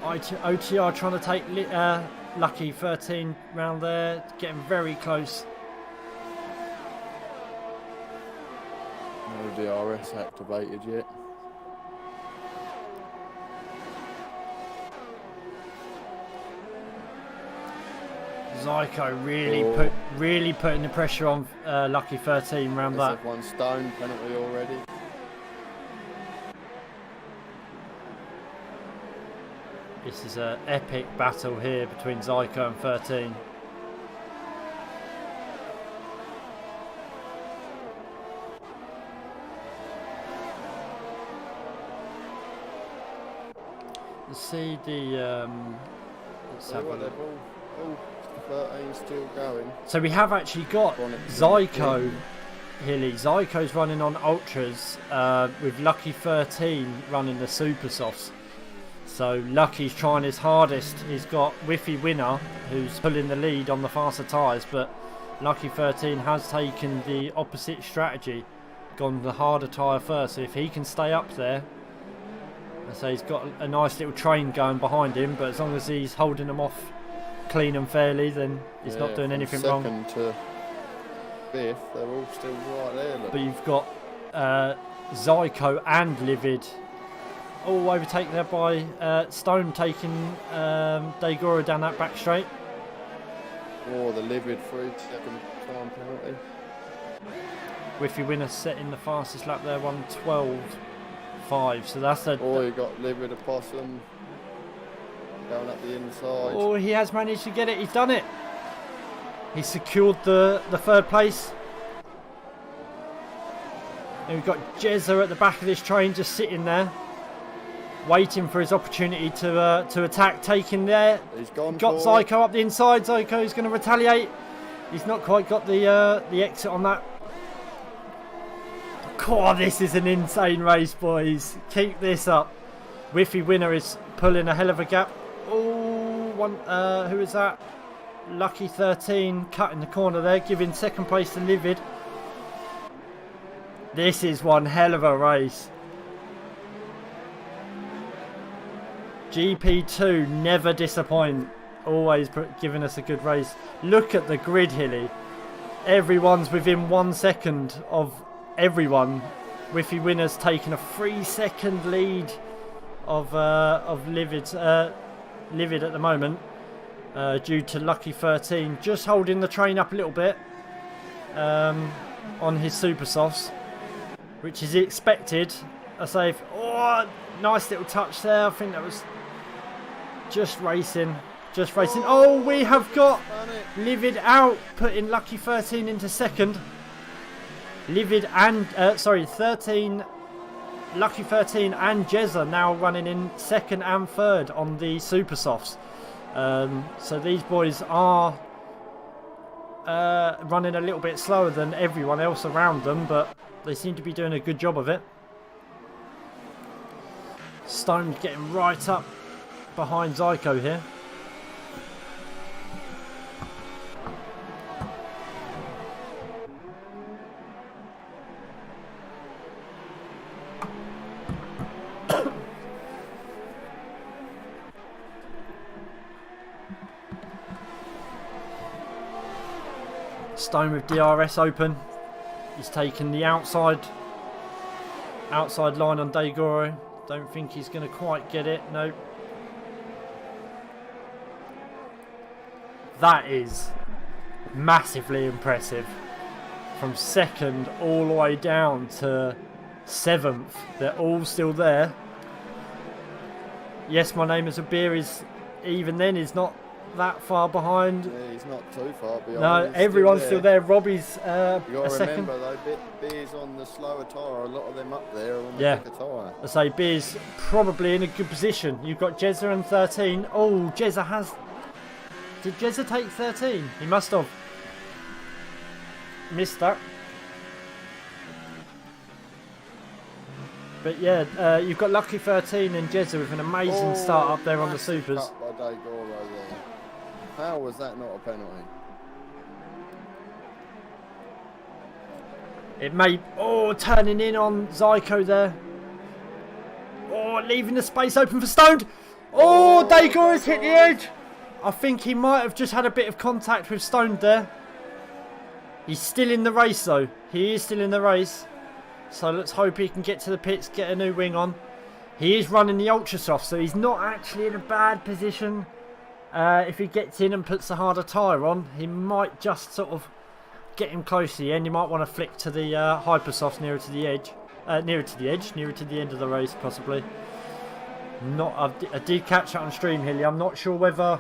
OTR trying to take Lucky 13 round there, getting very close. No DRS activated yet. Zyko really putting the pressure on Lucky 13 round that. SF1 stone penalty already. This is an epic battle here between Zyko and 13. Let's see the let's have a look. 13 still going. So we have actually got Zyko, Hilly. Zyko's running on Ultras with Lucky 13 running the Super Softs. So Lucky's trying his hardest. He's got Whiffy Winner who's pulling the lead on the faster tyres, but Lucky 13 has taken the opposite strategy, gone the harder tyre first. So if he can stay up there, I say he's got a nice little train going behind him, but as long as he's holding them off clean and fairly, then he's not doing anything wrong. Second to 5th, they're all still right there. Look. But you've got Zyko and Livid all overtaken there by Stone taking Daigoro down that back straight. Oh, the Livid 3-second time penalty. Whiffy Winner setting the fastest lap there, 1:12.5. So that's a. Oh, you got Livid Opossum going up the inside. Oh, he has managed to get it. He's done it. He's secured the 3rd place. And we've got Jezza at the back of this train, just sitting there, waiting for his opportunity to attack. Taking there. He's got Zyko up the inside. Zyko's going to retaliate. He's not quite got the exit on that. God, this is an insane race, boys. Keep this up. Whiffy Winner is pulling a hell of a gap. Oh, who is that? Lucky 13 cutting the corner there, giving 2nd place to Livid. This is one hell of a race. GP2 never disappoint, always giving us a good race. Look at the grid, Hilly. Everyone's within 1 second of everyone. Whiffy Winner's taken a 3-second lead of Livid at the moment, due to Lucky 13 just holding the train up a little bit on his Super Softs, which is expected. I say, oh, nice little touch there. I think that was just racing. Oh, we have got Livid out, putting Lucky 13 into 2nd. Livid and 13. Lucky 13 and Jezza now running in 2nd and 3rd on the Super Softs. So these boys are running a little bit slower than everyone else around them, but they seem to be doing a good job of it. Stone getting right up behind Zyko here. Stone with DRS open. He's taken the outside line on Daigoro. Don't think he's going to quite get it. Nope. That is massively impressive. From 2nd all the way down to 7th. They're all still there. Yes, my name is a beer is even then is not that far behind. Yeah, he's not too far behind. No, everyone's still there. Robbie's you got to a second. remember though, Beer's on the slower tyre. A lot of them up there are on the quicker tyre. I say Beer's probably in a good position. You've got Jezza and 13. Oh, Jezza has. Did Jezza take 13? He must have. Missed that. But yeah, you've got Lucky 13 and Jezza with an amazing start up there on the supers. Cut by Daigoro there. How was that not a penalty? It may... Oh, turning in on Zyko there. Oh, leaving the space open for Stoned. Oh, Daigoro's hit the edge. I think he might have just had a bit of contact with Stoned there. He's still in the race though. He is still in the race. So let's hope he can get to the pits, get a new wing on. He is running the ultra soft, so he's not actually in a bad position. If he gets in and puts the harder tyre on, he might just sort of get him close to the end. He might want to flick to the hyper soft nearer to the edge. Nearer to the end of the race possibly. I did catch that on stream, Hilly. I'm not sure whether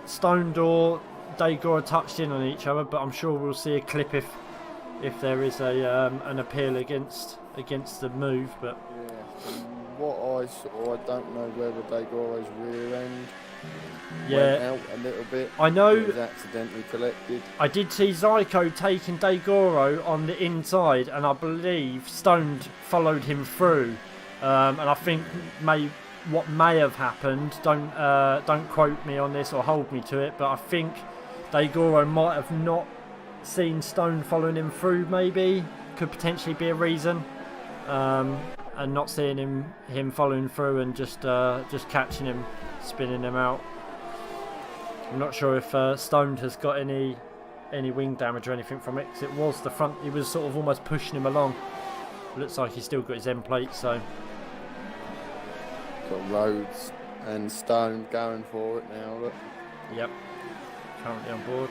Stoned or Daigoro touched in on each other, but I'm sure we'll see a clip if there is an appeal against the move. But yeah, what I saw, I don't know whether Daigoro's rear end went out a little bit. I know it was accidentally collected. I did see Zyko taking Daigoro on the inside, and I believe Stoned followed him through. And I think what may have happened, don't quote me on this or hold me to it, but I think Daigoro might have not seen Stone following him through. Maybe could potentially be a reason, and not seeing him following through and just catching him, spinning him out. I'm not sure if Stoned has got any wing damage or anything from it, because it was the front. He was sort of almost pushing him along. Looks like he's still got his end plate, so. Got Rhodes and Stone going for it now, look. Yep, currently on board.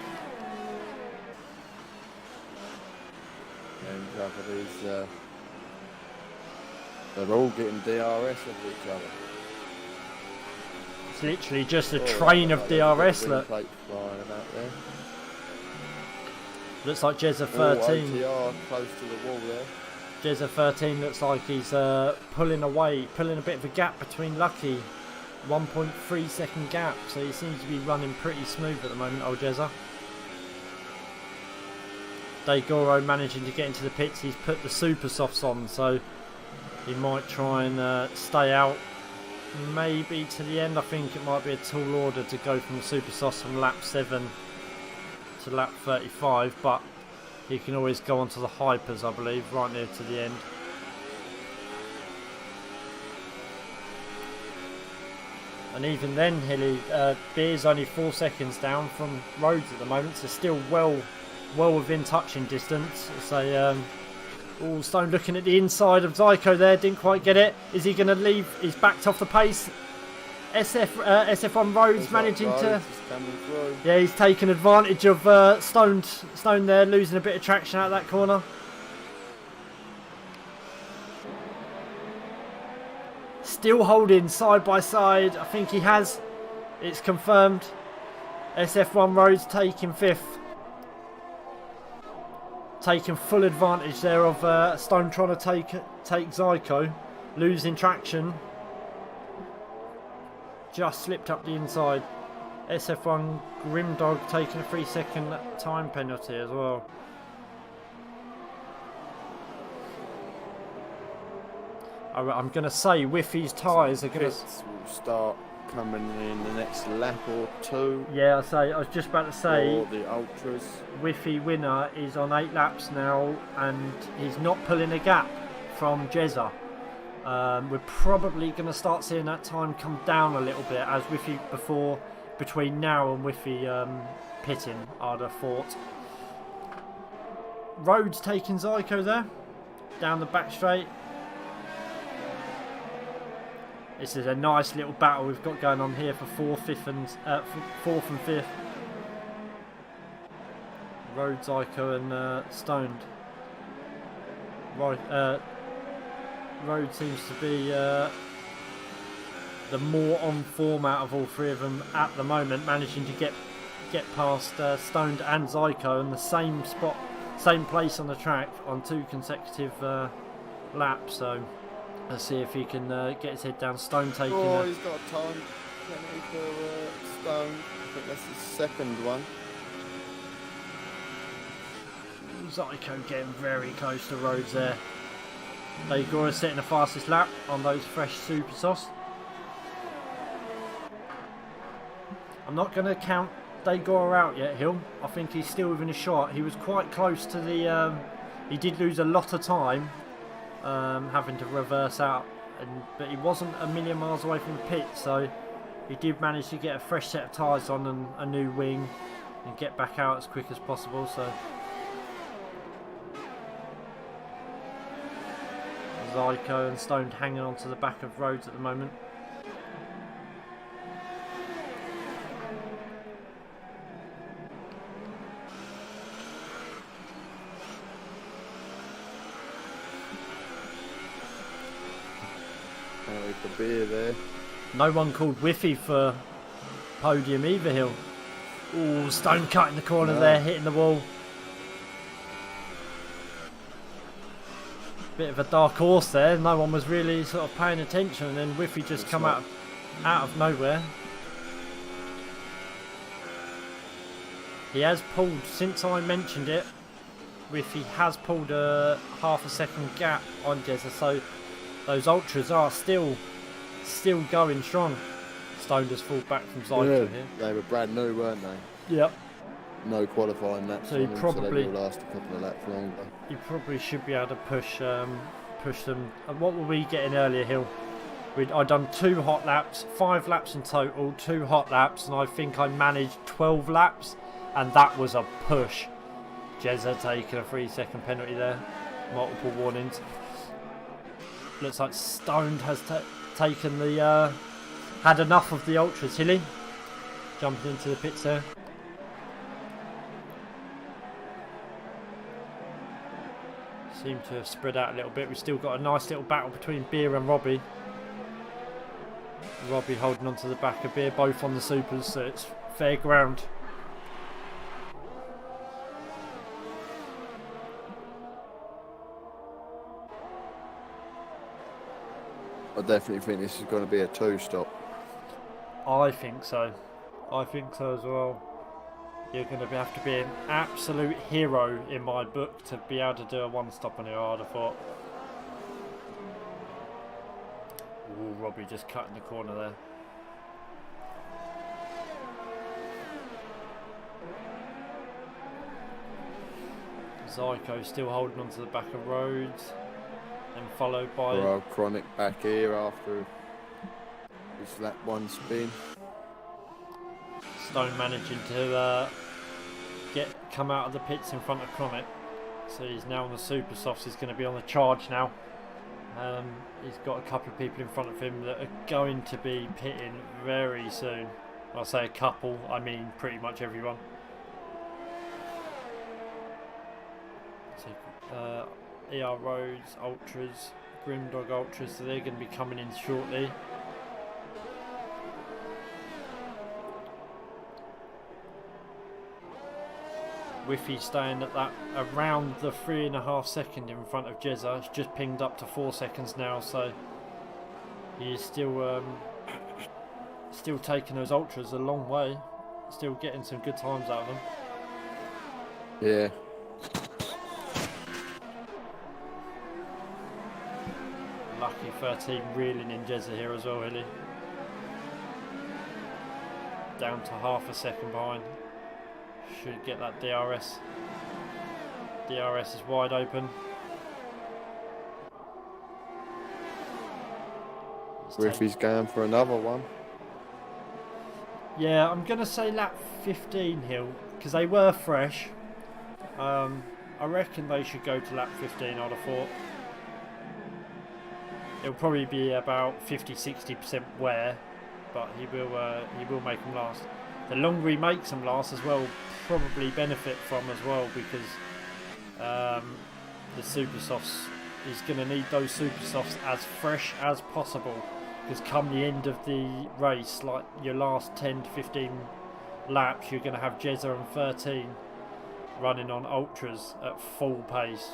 And these, they're all getting DRS of each other. It's literally just a train of DRS. Look. Looks like Jezza 13. OTR close to the wall there. Jezza 13 looks like he's pulling a bit of a gap between Lucky. 1.3 second gap, so he seems to be running pretty smooth at the moment, old Jezza. Daigoro managing to get into the pits. He's put the super softs on, so he might try and stay out maybe to the end. I think it might be a tall order to go from the super softs from lap 7 to lap 35, but he can always go onto the hypers, I believe, right near to the end. And even then, Hilly, Beer's only 4 seconds down from Rhodes at the moment, so still well within touching distance. So, Stone looking at the inside of Zyko there, didn't quite get it. Is he going to leave? He's backed off the pace. SF1 Rhodes managing to. Yeah, he's taken advantage of Stone there, losing a bit of traction out of that corner. Still holding side by side. I think he has. It's confirmed. SF1 Rhodes taking 5th. Taking full advantage there of Stone trying to take Zyko. Losing traction. Just slipped up the inside. SF1 Grimdog taking a 3-second time penalty as well. I'm going to say Whiffy's tyres are going to start coming in the next lap or 2. Yeah, I was just about to say. Or the ultras. Whiffy winner is on 8 laps now, and he's not pulling a gap from Jezza. We're probably going to start seeing that time come down a little bit, as Whiffy before, between now and Whiffy pitting, I'd have thought. Rhodes taking Zyko there, down the back straight. This is a nice little battle we've got going on here for 4th and 5th. Rhodes, Zyko and Stoned. Right, Rhodes seems to be the more on form out of all three of them at the moment, managing to get past Stoned and Zyko in the same spot, same place on the track on 2 consecutive laps. So let's see if he can get his head down. Stone taking. Oh, he's got a time penalty for Stone. I think that's his second one. Zyko getting very close to Rhodes there. Dagora setting the fastest lap on those fresh super softs. I'm not going to count Dagora out yet, Hill. I think he's still within a shot. He was quite close to the... he did lose a lot of time having to reverse out, but he wasn't a million miles away from the pit, so he did manage to get a fresh set of tyres on and a new wing and get back out as quick as possible. So Zyko and Stone hanging on to the back of Rhodes at the moment. For beer there. No one called Whiffy for podium either, Hill. Ooh, Stone cutting the corner there, hitting the wall. Bit of a dark horse there. No one was really sort of paying attention, and then Whiffy just come out of nowhere. He has pulled, since I mentioned it, Whiffy has pulled a half a second gap on Jezza, so those ultras are still going strong. Stone just fall back from Zyko here. They were brand new, weren't they? Yep. No qualifying laps, so probably so they will last a couple of laps longer. You probably should be able to push them. And what were we getting earlier, Hill? I'd done 2 hot laps, 5 laps in total, 2 hot laps, and I think I managed 12 laps, and that was a push. Jezza taking a 3-second penalty there, multiple warnings. Looks like Stoned has taken the had enough of the ultras. Hilly jumping into the pits there. Seem to have spread out a little bit. We've still got a nice little battle between Beer and Robbie. Robbie holding on to the back of Beer, both on the supers, so it's fair ground. I definitely think this is going to be a 2-stop. I think so. I think so as well. You're going to have to be an absolute hero in my book to be able to do a 1-stop on here, I'd have thought. Ooh, Robbie just cutting the corner there. Zyko still holding on to the back of Rhodes. And followed by... Chronic back here after his lap 1 spin. Stone managing to come out of the pits in front of Chronic, so he's now on the super softs. He's going to be on the charge now. He's got a couple of people in front of him that are going to be pitting very soon. When I say a couple, I mean pretty much everyone. So, ER Rhodes, Ultras, Grimdog Ultras, so they're going to be coming in shortly. Whiffy staying at that around the 3.5 second in front of Jezza. It's just pinged up to 4 seconds now, so he is still taking those ultras a long way. Still getting some good times out of them. Yeah. Lucky 13 reeling in Jezza here as well, Hilly. Down to half a second behind. Should get that DRS. DRS is wide open. Whiffy's going for another one. Yeah, I'm going to say lap 15, Hill, because they were fresh. I reckon they should go to lap 15, I'd have thought. It'll probably be about 50-60% wear, but he will make them last. The longer he makes them last as well, probably benefit from as well, because the super softs, he's going to need those super softs as fresh as possible, because come the end of the race, like your last 10 to 15 laps, you're going to have Jezza and 13 running on ultras at full pace.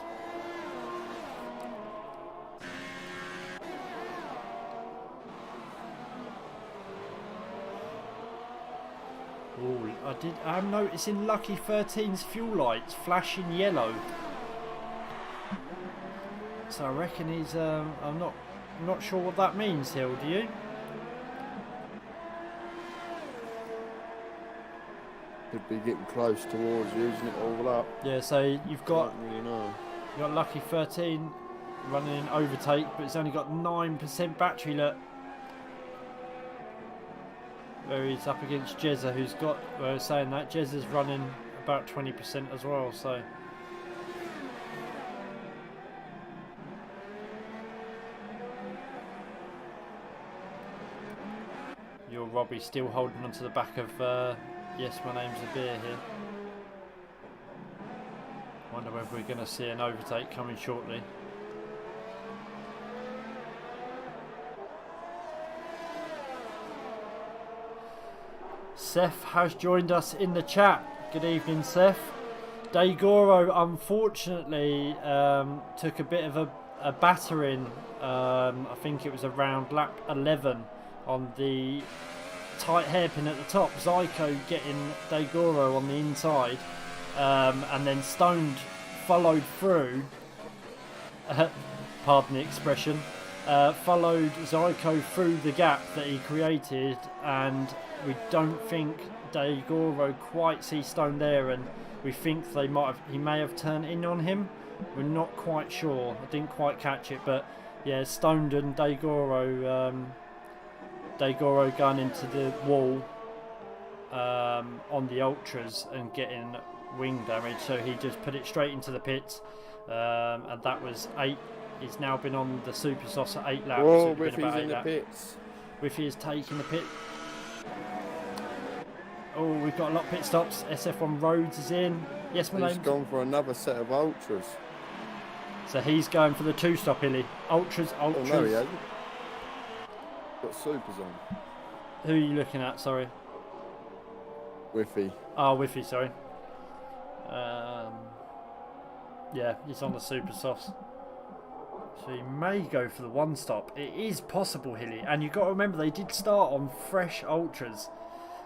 Ooh, I'm noticing Lucky 13's fuel lights flashing yellow. So I reckon he's I'm not sure what that means, Hill, do you? Could be getting close towards using it all up. Yeah, so you've got, I don't really know. You've got Lucky 13 running in overtake, but it's only got 9% battery, look. Where he's up against Jezza, who's got, well, I was saying that, Jezza's running about 20% as well, so. Your Robbie still holding onto the back of, yes, my name's a beer here. Wonder whether we're going to see an overtake coming shortly. Seth has joined us in the chat. Good evening, Seth. Daigoro unfortunately took a bit of a battering. I think it was around lap 11 on the tight hairpin at the top. Zyko getting Daigoro on the inside, and then Stoned followed through. Pardon the expression. Followed Zyko through the gap that he created, and we don't think Daigoro quite sees Stone there, and we think he may have turned in on him. We're not quite sure. I didn't quite catch it, but yeah, Stoned and Daigoro going into the wall on the ultras and getting wing damage, so he just put it straight into the pits, and that was 8. He's now been on the super sauce at 8 laps. Whoa, Whiffy's in the pits. Whiffy is taking the pit. Oh, we've got a lot of pit stops. SF1 Rhodes is in. Yes, my name's... He's gone for another set of ultras. So he's going for the 2-stop, Hilly. Ultras. Oh, no, he hasn't. Got supers on. Who are you looking at, sorry? Whiffy. Oh, Whiffy, sorry. Yeah, he's on the super softs. So he may go for the 1-stop. It is possible, Hilly. And you've got to remember, they did start on fresh ultras.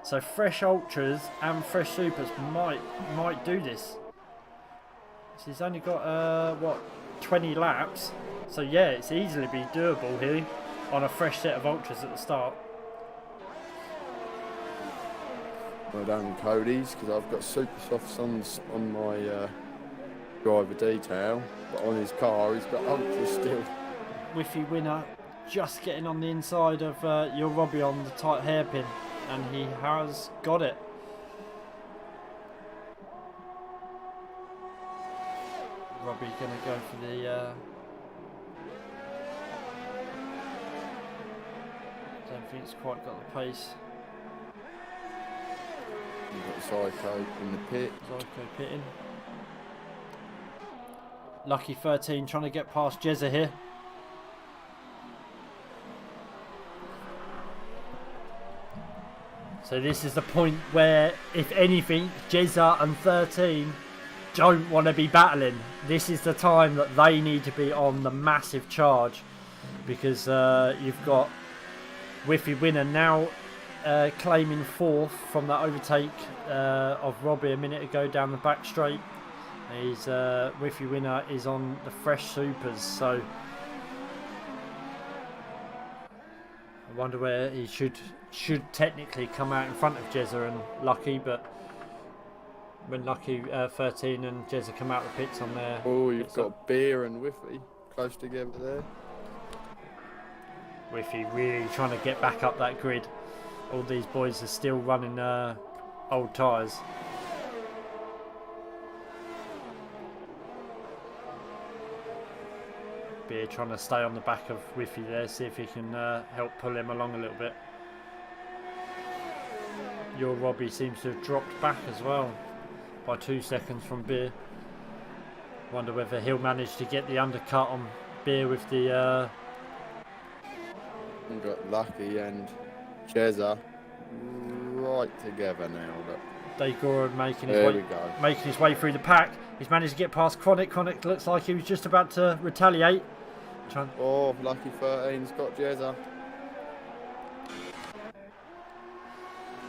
So fresh ultras and fresh supers might do this. So he's only got, what, 20 laps. So yeah, it's easily be doable, Hilly, on a fresh set of ultras at the start. Well done, Cody's, because I've got super softs on my driver detail, but on his car he's got ultras still. Whiffy winner just getting on the inside of your Robbie on the tight hairpin, and he has got it. Robbie's going to go for the don't think it's quite got the pace. You've got Zyko in the pit. Zyko pitting. Lucky 13 trying to get past Jezza here. So this is the point where, if anything, Jezza and 13 don't want to be battling. This is the time that they need to be on the massive charge, because you've got Whiffy winner now claiming 4th from that overtake of Robbie a minute ago down the back straight. He's Whiffy winner is on the fresh supers, so I wonder where he should technically come out in front of Jezza and Lucky, but when Lucky 13 and Jezza come out the pits on there. Oh, you've got Beer and Whiffy close together there. Whiffy really trying to get back up that grid. All these boys are still running old tyres. Beer trying to stay on the back of Whiffy there, see if he can help pull him along a little bit. Your Robbie seems to have dropped back as well by 2 seconds from Beer. Wonder whether he'll manage to get the undercut on Beer with the We've got Lucky and Jezza right together now. Look. Dagora making his way through the pack. He's managed to get past Chronic. Chronic looks like he was just about to retaliate. Oh, Lucky 13's got Jezza.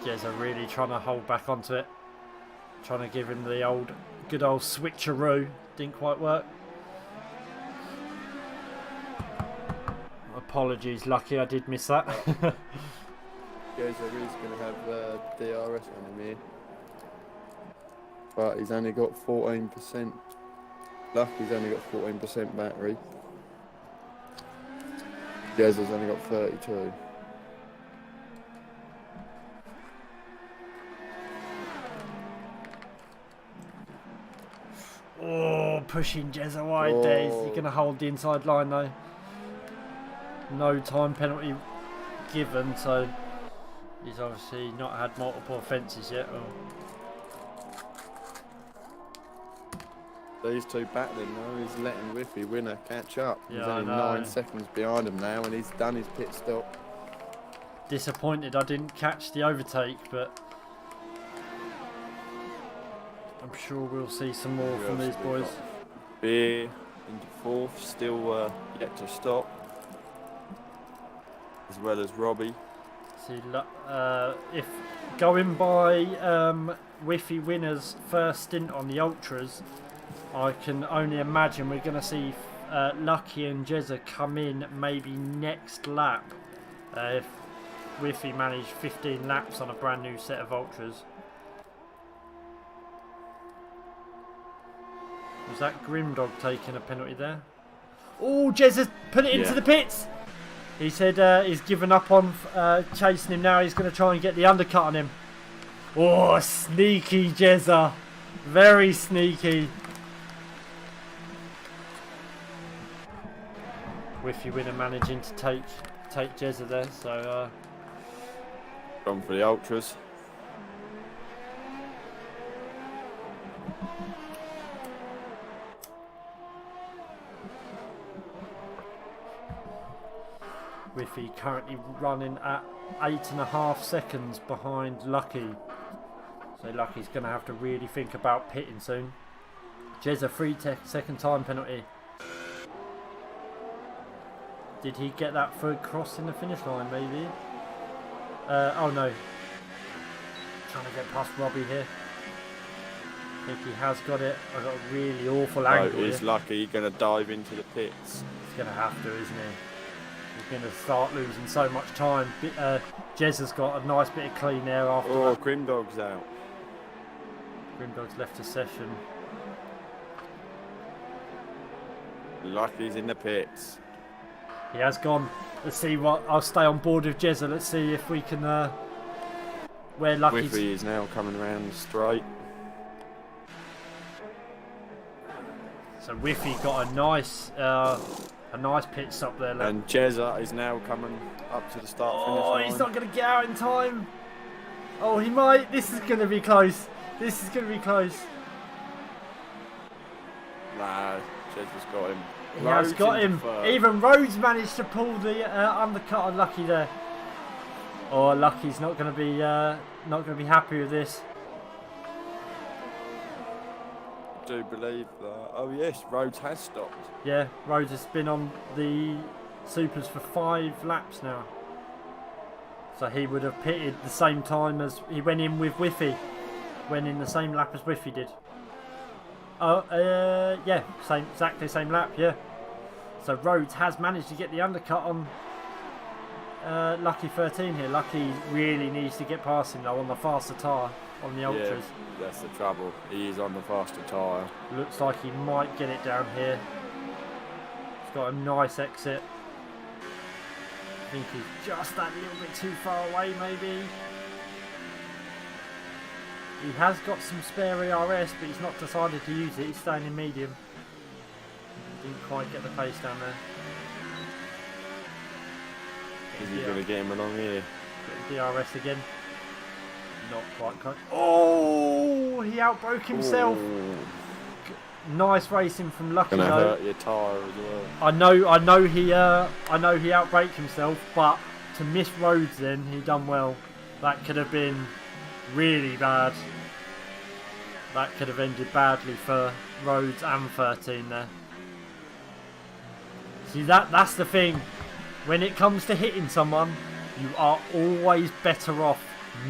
Jezza really trying to hold back onto it. Trying to give him the good old switcheroo. Didn't quite work. Apologies, Lucky, I did miss that. Jezza is going to have DRS on him here. But he's only got 14%. Lucky's only got 14% battery. Jezza's only got 32. Oh, pushing Jezza wide there. He's going to hold the inside line though. No time penalty given, so he's obviously not had multiple offences yet. These two battling now. He's letting Whiffy Winner catch up. Yeah, he's only 9 seconds behind him now, and he's done his pit stop. Disappointed I didn't catch the overtake, but I'm sure we'll see some more from these boys. Beer into 4th, still yet to stop, as well as Robbie. See, if going by Whiffy Winner's first stint on the Ultras, I can only imagine we're going to see Lucky and Jezza come in maybe next lap. If Whiffy managed 15 laps on a brand new set of Ultras. Was that Grimdog taking a penalty there? Oh, Jezza's put it into the pits! He said he's given up on chasing him now. He's going to try and get the undercut on him. Oh, sneaky Jezza. Very sneaky. Whiffy Winner managing to take Jezza there. So gone for the Ultras. Whiffy currently running at 8.5 seconds behind Lucky. So Lucky's going to have to really think about pitting soon. Jezza 3-second time penalty. Did he get that for crossing the finish line maybe? Oh no. Trying to get past Robbie here. I think he has got it. I've got a really awful angle He's here. Lucky going to dive into the pits. He's going to have to, isn't he? He's going to start losing so much time. Jezza's got a nice bit of clean air after that. Grimdog's out. Grimdog's left the session. Lucky's in the pits. He has gone. Let's see what. I'll stay on board with Jezza. Let's see if we can. Where Lucky's. Whiffy is now coming around straight. So Whiffy got a nice pit stop there. Look. And Jezza is now coming up to the start finish line. Oh, he's not going to get out in time. Oh, he might. This is going to be close. This is going to be close. Nah, Jezza's got him. He has got him. Even Rhodes managed to pull the undercut on Lucky there. Oh, Lucky's not going to be happy with this. I do believe that. Oh yes, Rhodes has stopped. Yeah, Rhodes has been on the Supers for 5 laps now. So he would have pitted the same time as he went in with Whiffy. Went in the same lap as Whiffy did. Yeah, exactly same lap, yeah. So Rhodes has managed to get the undercut on Lucky 13 here. Lucky really needs to get past him though on the faster tyre on the Ultras. Yeah, that's the trouble. He is on the faster tyre. Looks like he might get it down here. He's got a nice exit. I think he's just that little bit too far away maybe. He has got some spare ERS, but he's not decided to use it. He's staying in medium. Didn't quite get the pace down there. Is he going to get him along here? DRS again. Not quite close. Oh, he outbroke himself. Ooh. Nice racing from Lucky Gonna though. hurt your tyre as well. I know he outbraked himself, but to miss Rhodes then, he done well. That could have been really bad. That could have ended badly for Rhodes and 13 there. See, that's the thing. When it comes to hitting someone, you are always better off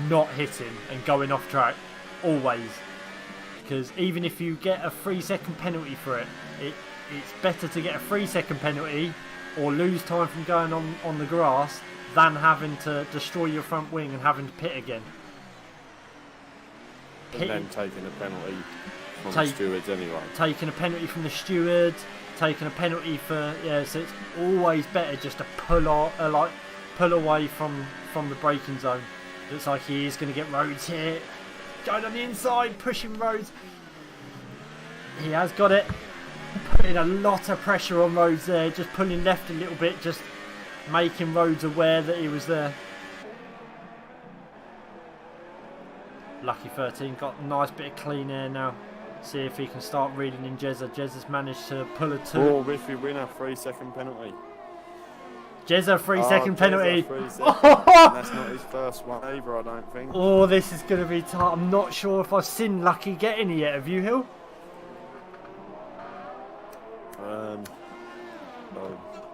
not hitting and going off track. Always. Because even if you get a 3-second penalty for it, it's better to get a 3-second penalty or lose time from going on the grass than having to destroy your front wing and having to pit again. And then taking a penalty from the stewards anyway. Taking a penalty from the steward, taking a penalty for so it's always better just to pull away from the braking zone. Looks like he is going to get Rhodes here. Going on the inside, pushing Rhodes. He has got it. Putting a lot of pressure on Rhodes there, just pulling left a little bit, just making Rhodes aware that he was there. Lucky 13 got a nice bit of clean air now. See if he can start reading in Jezza. Jezza's managed to pull a 2. Oh, Riffy winner, 3-second penalty. Jezza, 3-second penalty. 3-second. That's not his first one either, I don't think. Oh, this is going to be tight. I'm not sure if I've seen Lucky get any yet. Have you, Hill? No.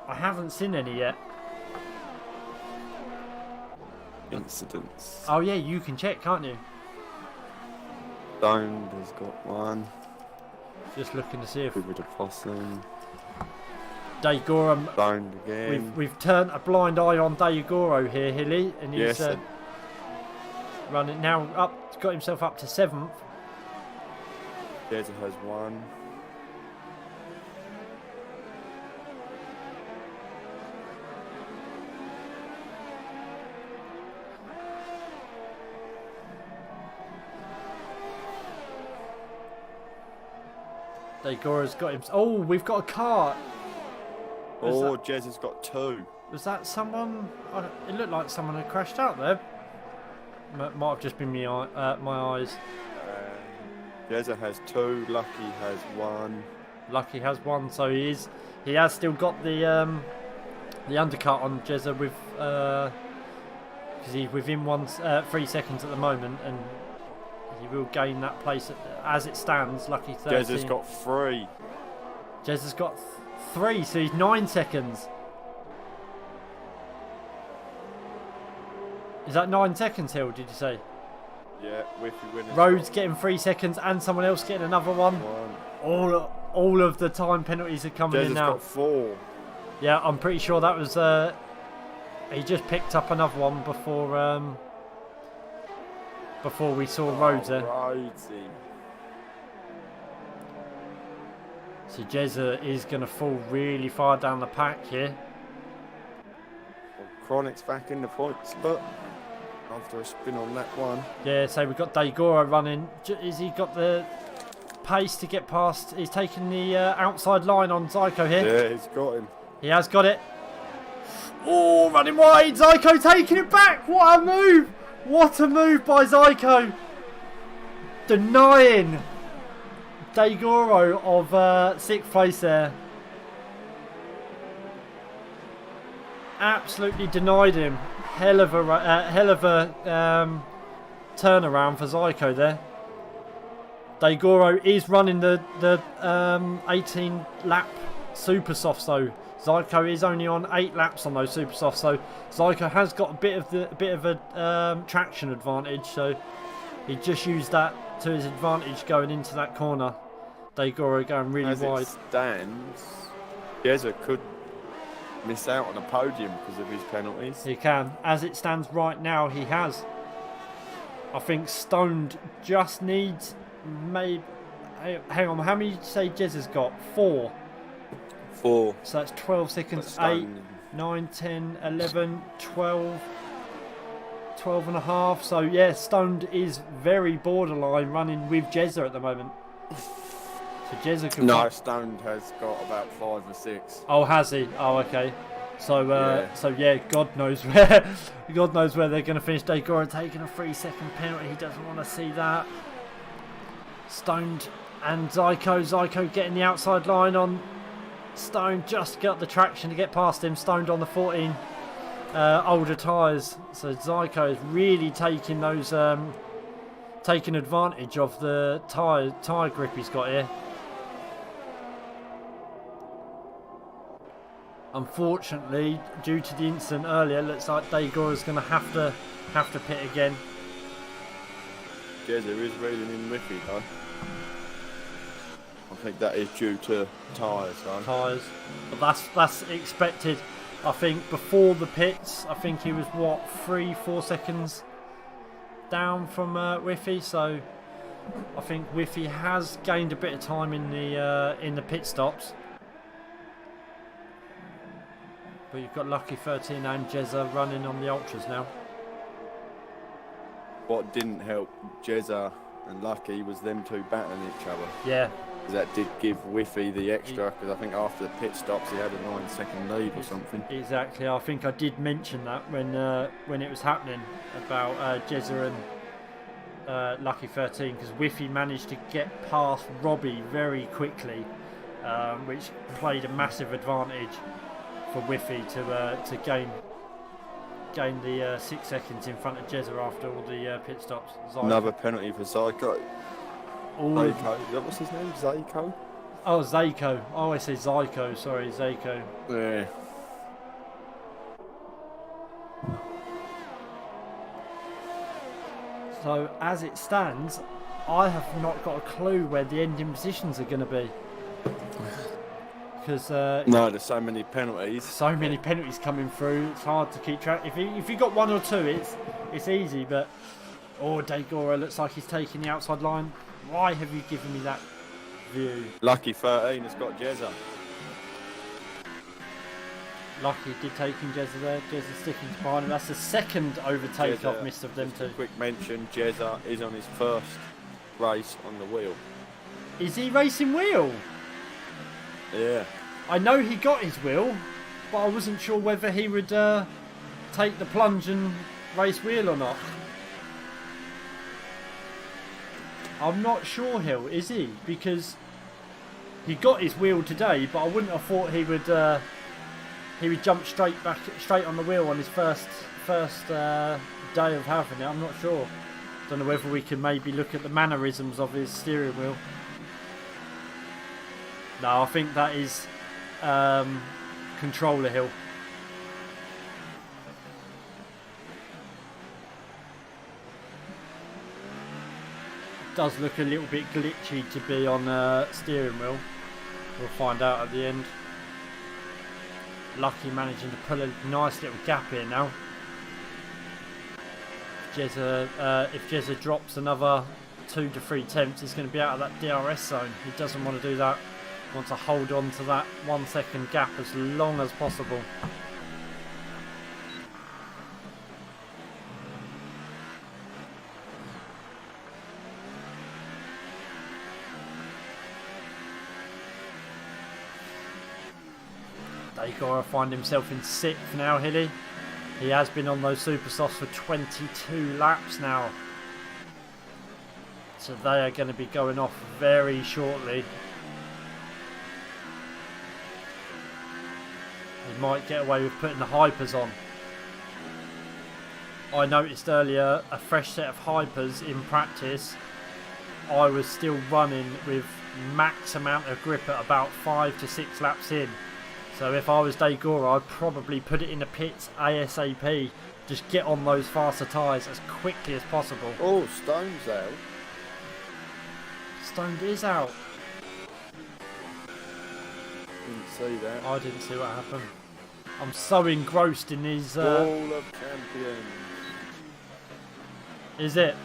I haven't seen any yet. Incidents. Oh yeah, you can check, can't you? Stoned has got one. Just looking to see if with a possum. Daigoro. Stoned again. We've turned a blind eye on Daigoro here, Hilly, and he's running now up. Got himself up to 7th. Jezza has one. Daigoro's got him. Oh, we've got a car. Jezza's got 2. Was that someone? It looked like someone had crashed out there. Might have just been my eyes. Jezza has 2. Lucky has 1. Lucky has 1, so he has still got the undercut on Jezza with because he's within 3 seconds at the moment, and he will gain that place as it stands. Lucky 13. Jezza's got 3. Jezza's got 3, so he's 9 seconds. Is that 9 seconds, Hill, did you say? Yeah, Whiffy winning. Rhodes getting 3 seconds and someone else getting another one. All of the time penalties are coming in now. Got 4. Yeah, I'm pretty sure that was... he just picked up another one before we saw Rhodes there. Rhodesy. So Jezza is going to fall really far down the pack here. Well, Chronic's back in the points, but after a spin on that one. Yeah, so we've got Daigoro running. Has he got the pace to get past? He's taking the outside line on Zyko here. Yeah, he's got him. He has got it. Oh, running wide. Zyko taking it back. What a move. What a move by Zyko. Denying Daigoro of 6th place there. Absolutely denied him. Hell of a turnaround for Zyko there. Daigoro is running the 18 lap super softs though. Zyko is only on 8 laps on those super softs, so Zyko has got a bit of a traction advantage. So he just used that to his advantage going into that corner. Daigoro going really wide. As it stands, Jezza could miss out on a podium because of his penalties. He can. As it stands right now, he has. I think Stoned just needs maybe... Hang on, how many did you say Jezza's got? 4. 4. So that's 12 seconds. 8, 9, 10, 11, 12... 12 and a half. So yeah, Stoned is very borderline running with Jezza at the moment. So Jezza could... No, Stoned has got about 5 or 6. Oh, has he? Oh, okay. So, yeah, God knows where they're going to finish. Daigoro taking a 3-second penalty. He doesn't want to see that. Stoned and Zyko getting the outside line on. Stoned just got the traction to get past him. Stoned on the 14. older tyres. So Zyko is really taking those, taking advantage of the tyre grip he's got here. Unfortunately, due to the incident earlier, looks like Dagor is going to have to pit again. Jezza is reeling in Riffy though. I think that is due to tyres though. Tyres, but that's expected. I think before the pits, I think he was what 3-4 seconds down from Whiffy, so I think Whiffy has gained a bit of time in the pit stops. But you've got Lucky 13 and Jezza running on the ultras now. What didn't help Jezza and Lucky was them two battling each other. Yeah. That did give Whiffy the extra, because I think after the pit stops he had a 9-second lead or something. Exactly. I think I did mention that when it was happening about Jezza and Lucky 13, because Whiffy managed to get past Robbie very quickly, which played a massive advantage for Whiffy to gain the 6 seconds in front of Jezza after all the pit stops. Another penalty for Zyko. Zayko. What's his name? Zayko? Oh, Zayko. I always say Zyko. Sorry, Zayko. Yeah. So, as it stands, I have not got a clue where the ending positions are going to be. Because no, there's so many penalties. So many penalties coming through. It's hard to keep track. If you got one or two, it's easy. But Dagora looks like he's taking the outside line. Why have you given me that view? Lucky 13 has got Jezza. Lucky did take in Jezza there. Jezza sticking behind him. That's the second overtake Jezza, I've missed of them two. Quick mention: Jezza is on his first race on the wheel. Is he racing wheel? Yeah. I know he got his wheel, but I wasn't sure whether he would take the plunge and race wheel or not. I'm not sure, Hill, is he? Because he got his wheel today, but I wouldn't have thought he would jump straight on the wheel on his first day of having it. I'm not sure. Don't know whether we can maybe look at the mannerisms of his steering wheel. No, I think that is controller Hill. Does look a little bit glitchy to be on steering wheel. We'll find out at the end. Lucky managing to pull a nice little gap here now. If Jezza drops another 2 to 3 tenths, he's going to be out of that DRS zone. He doesn't want to do that. He wants to hold on to that 1 second gap as long as possible. Dagora find himself in 6th now, Hilly. He has been on those super softs for 22 laps now. So they are going to be going off very shortly. He might get away with putting the hypers on. I noticed earlier a fresh set of hypers in practice. I was still running with max amount of grip at about 5 to 6 laps in. So if I was Dagora, I'd probably put it in the pits ASAP. Just get on those faster tyres as quickly as possible. Oh, Stone's out. Stoned is out. Didn't see that. I didn't see what happened. I'm so engrossed in these... Wall of Champions. Is it?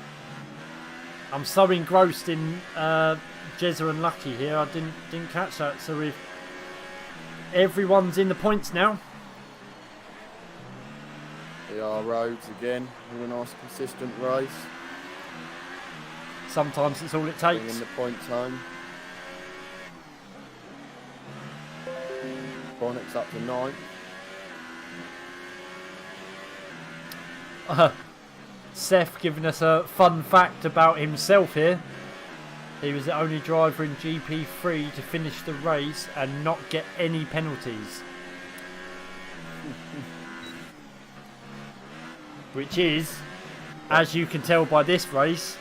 I'm so engrossed in Jezza and Lucky here. I didn't catch that. So everyone's in the points now. PR Roads again with a nice consistent race. Sometimes it's all it takes. Bringing the points home. Bonnett's up to 9th. Seth giving us a fun fact about himself here. He was the only driver in GP3 to finish the race and not get any penalties. which is, as you can tell by this race,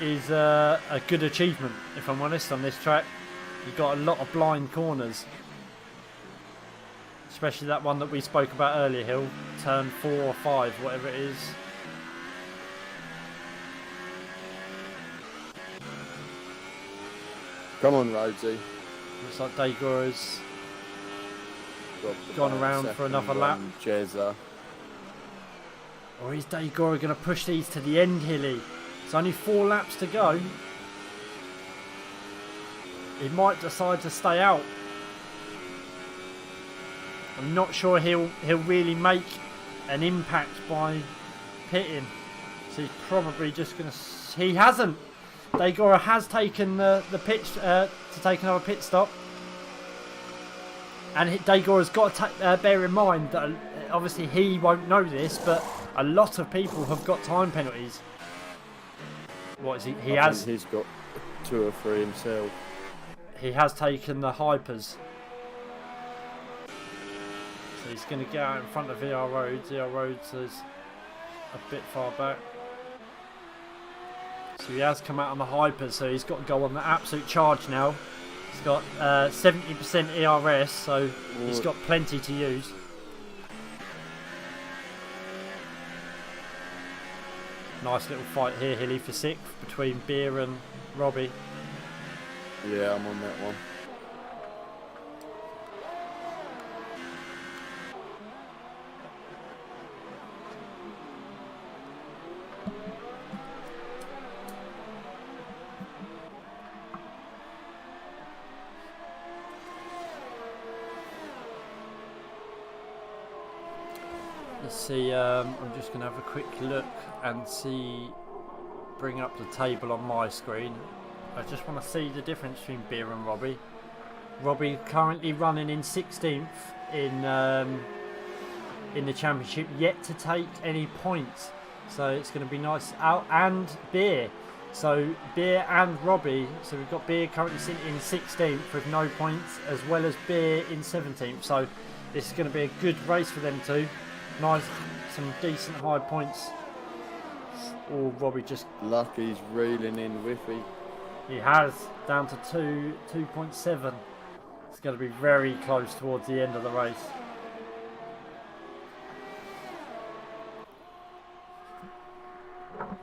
is a good achievement, if I'm honest, on this track. You've got a lot of blind corners, especially that one that we spoke about earlier, Hill, turn 4 or 5, whatever it is. Come on, Rhodesy. Looks like Dagor's gone around for another lap. Jezza. Or is Dagor going to push these to the end, Hilly? It's only 4 laps to go. He might decide to stay out. I'm not sure he'll really make an impact by pitting. So he's probably just going to... He hasn't. Dagor has taken the pitch to take another pit stop. And Dagor has got to bear in mind that obviously he won't know this, but a lot of people have got time penalties. What is he? He's got 2 or 3 himself. He has taken the hypers. So he's going to get out in front of VR Rhodes. VR Rhodes is a bit far back. So he has come out on the hypers, so he's got to go on the absolute charge now. He's got 70% ERS, so he's got plenty to use. Nice little fight here, Hilly, for 6th between Beer and Robbie. Yeah, I'm on that one. Let's see, I'm just going to have a quick look and bring up the table on my screen. I just want to see the difference between Beer and Robbie. Robbie currently running in 16th in the championship, yet to take any points. So it's going to be nice. And Beer. So Beer and Robbie. So we've got Beer currently sitting in 16th with no points, as well as Beer in 17th. So this is going to be a good race for them two. Nice, some decent high points. Or Robbie just... Lucky's reeling in Whiffy. He has, down to 2.7. It's going to be very close towards the end of the race.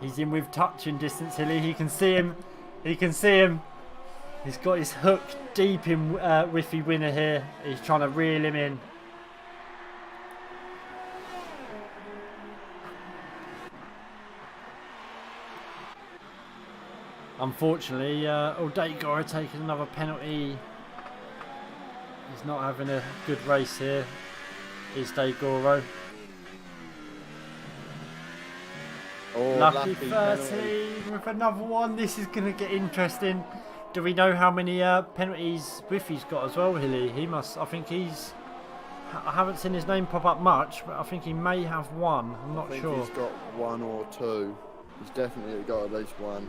He's in with touching distance, Hilly. He can see him. He can see him. He's got his hook deep in Whiffy Winner here. He's trying to reel him in. Unfortunately, Dagor taking another penalty. He's not having a good race here. Is Dagoro. Oh, Lucky 13 with another one. This is going to get interesting. Do we know how many penalties Whiffy's got as well, Hilly? He must. I think he's... I haven't seen his name pop up much, but I think he may have one. I'm not sure. He's got 1 or 2. He's definitely got at least 1.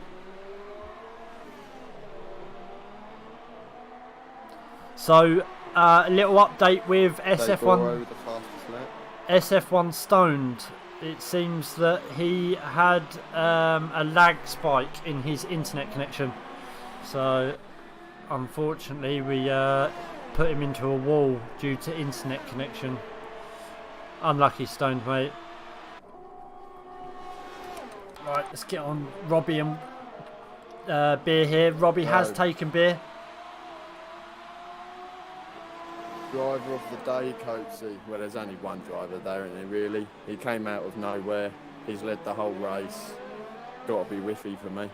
So, a little update with SF1. The fastest lap. SF1 Stoned. It seems that he had a lag spike in his internet connection. So, unfortunately, we put him into a wall due to internet connection. Unlucky, Stoned, mate. Right, let's get on Robbie and Beer here. Robbie has taken Beer. Driver of the day, Coatsy. Well, there's only one driver there, isn't there, really? He came out of nowhere. He's led the whole race. Got to be Whiffy for me.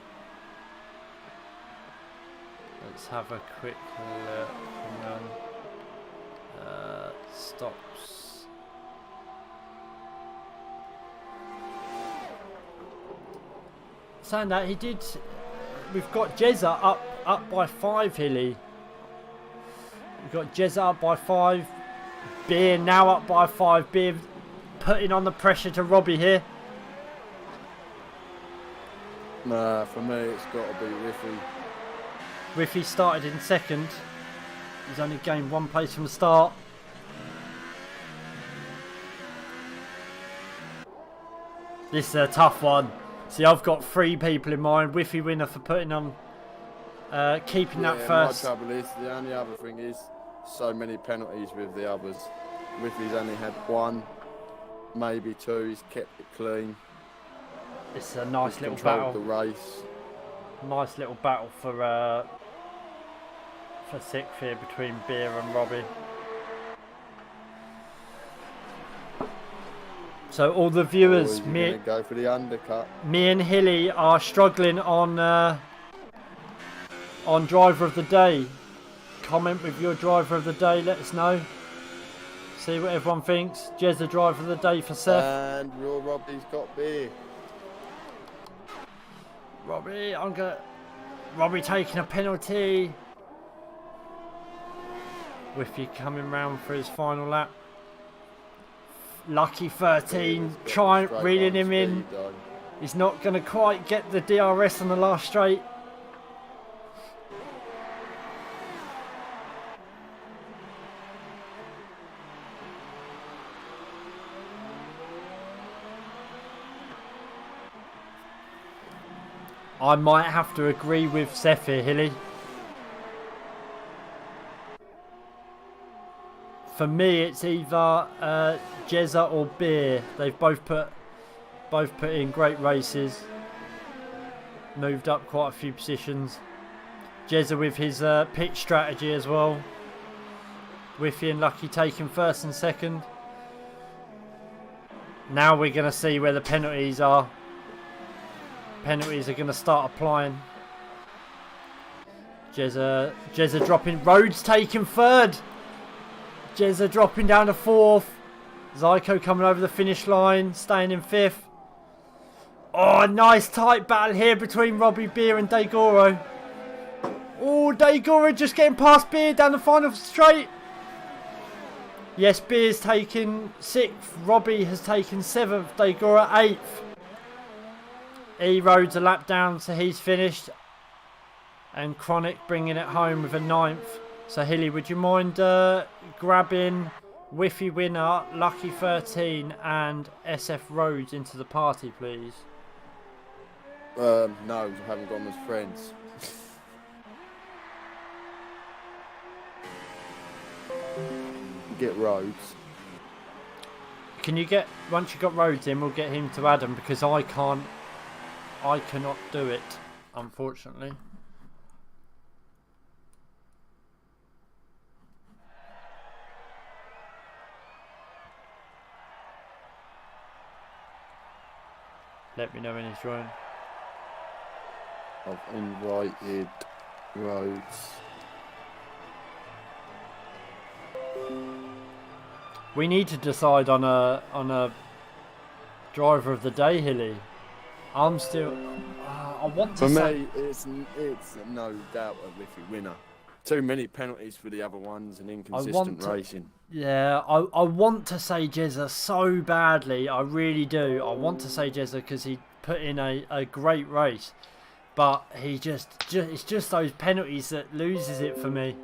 Let's have a quick look. Hang on. Stops. Saying that, he did... We've got Jezza up by 5, Hilly. We've got Jezza up by 5. Beer now up by 5. Beer putting on the pressure to Robbie here. Nah, for me it's got to be Whiffy. Whiffy started in 2nd. He's only gained 1 place from the start. This is a tough one. See, I've got 3 people in mind. Whiffy winner for putting on, keeping that first. My trouble is, the only other thing is, so many penalties with the others. Whiffy's only had 1, maybe 2. He's kept it clean. It's a nice little battle. battle. The race. Nice little battle for 6th here between Beer and Robbie. So all the viewers, go for the undercut. Me and Hilly are struggling on driver of the day. Comment with your driver of the day. Let us know. See what everyone thinks. Jez, the driver of the day for Seth. And your Robbie's got Beer. Robbie taking a penalty. Whiffy coming round for his final lap. Lucky 13, reeling him in. He's not going to quite get the DRS on the last straight. I might have to agree with Seth here, Hilly. For me, it's either Jezza or Beer. They've both put in great races. Moved up quite a few positions. Jezza with his pitch strategy as well. Whiffy and Lucky taking first and second. Now we're going to see where the penalties are. Penalties are going to start applying. Jezza dropping. Rhodes taking third. Jezza dropping down to 4th. Zyko coming over the finish line, staying in 5th. Oh, nice tight battle here between Robbie, Beer and Daigoro. Oh, Daigoro just getting past Beer down the final straight. Yes, Beer's taking 6th. Robbie has taken 7th. Daigoro 8th. E-Road's a lap down, so he's finished. And Chronic bringing it home with a 9th. So Hilly, would you mind grabbing Whiffy winner, Lucky 13 and SF Rhodes into the party, please? No, I haven't got them as friends. Get Rhodes. Can you get, once you got Rhodes in, we'll get him to Adam, because I cannot do it, unfortunately. Let me know when he's joined. I've invited Rhodes. We need to decide on a driver of the day, Hilly. I'm still. I want to. For say... me, it's no doubt a Whiffy winner. Too many penalties for the other ones and inconsistent racing. Yeah, I want to say Jezza so badly. I really do. I want to say Jezza because he put in a great race, but he just it's just those penalties that loses it for me.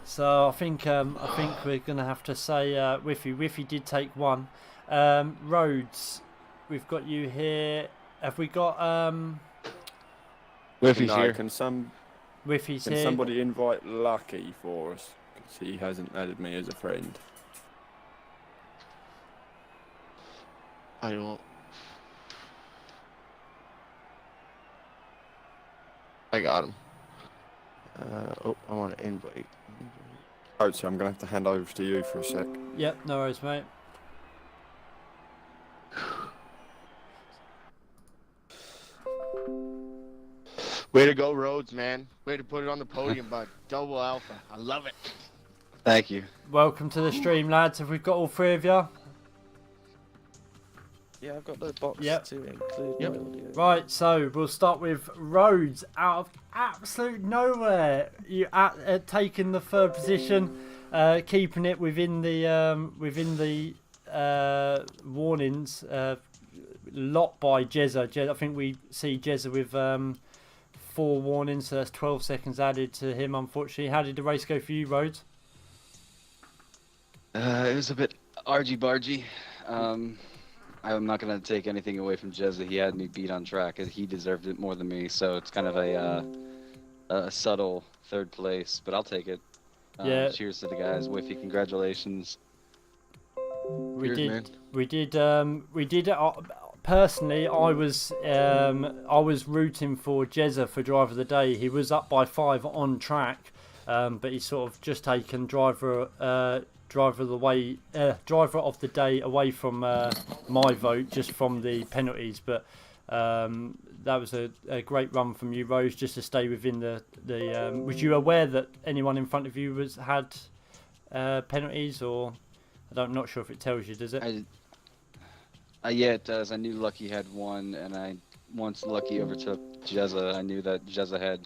So I think we're gonna have to say Whiffy. Whiffy did take 1. Rhodes, we've got you here. Have we got Whiffy's here. Whiffy's Can here. somebody invite Lucky for us? Because he hasn't added me as a friend. I will. I got him. I want to invite. Oh, so I'm going to have to hand over to you for a sec. Yep, no worries, mate. Way to go, Rhodes, man. Way to put it on the podium, bud. Double alpha. I love it. Thank you. Welcome to the stream, lads. Have we got all 3 of you? Yeah, I've got the box to include my audio. Right, so we'll start with Rhodes out of absolute nowhere. You taking the 3rd position, keeping it within the warnings. Lot by Jezza. I think we see Jezza with 4 warnings, so that's 12 seconds added to him. Unfortunately, how did the race go for you, Rhodes? It was a bit argy-bargy. I'm not gonna take anything away from Jezza. He had me beat on track. He deserved it more than me. So it's kind of a subtle third place, but I'll take it. Yeah. Cheers to the guys. Whiffy, congratulations. We Cheers, did. man. We did. Personally, I was rooting for Jezza for driver of the day. He was up by 5 on track, but he's sort of just taken driver of the day away from my vote just from the penalties. But that was a great run from you, Rose, just to stay within the. Was you aware that anyone in front of you had penalties, or I'm not sure if it tells you, does it? Yeah, it does. I knew Lucky had one, and once Lucky overtook Jezza, I knew that Jezza had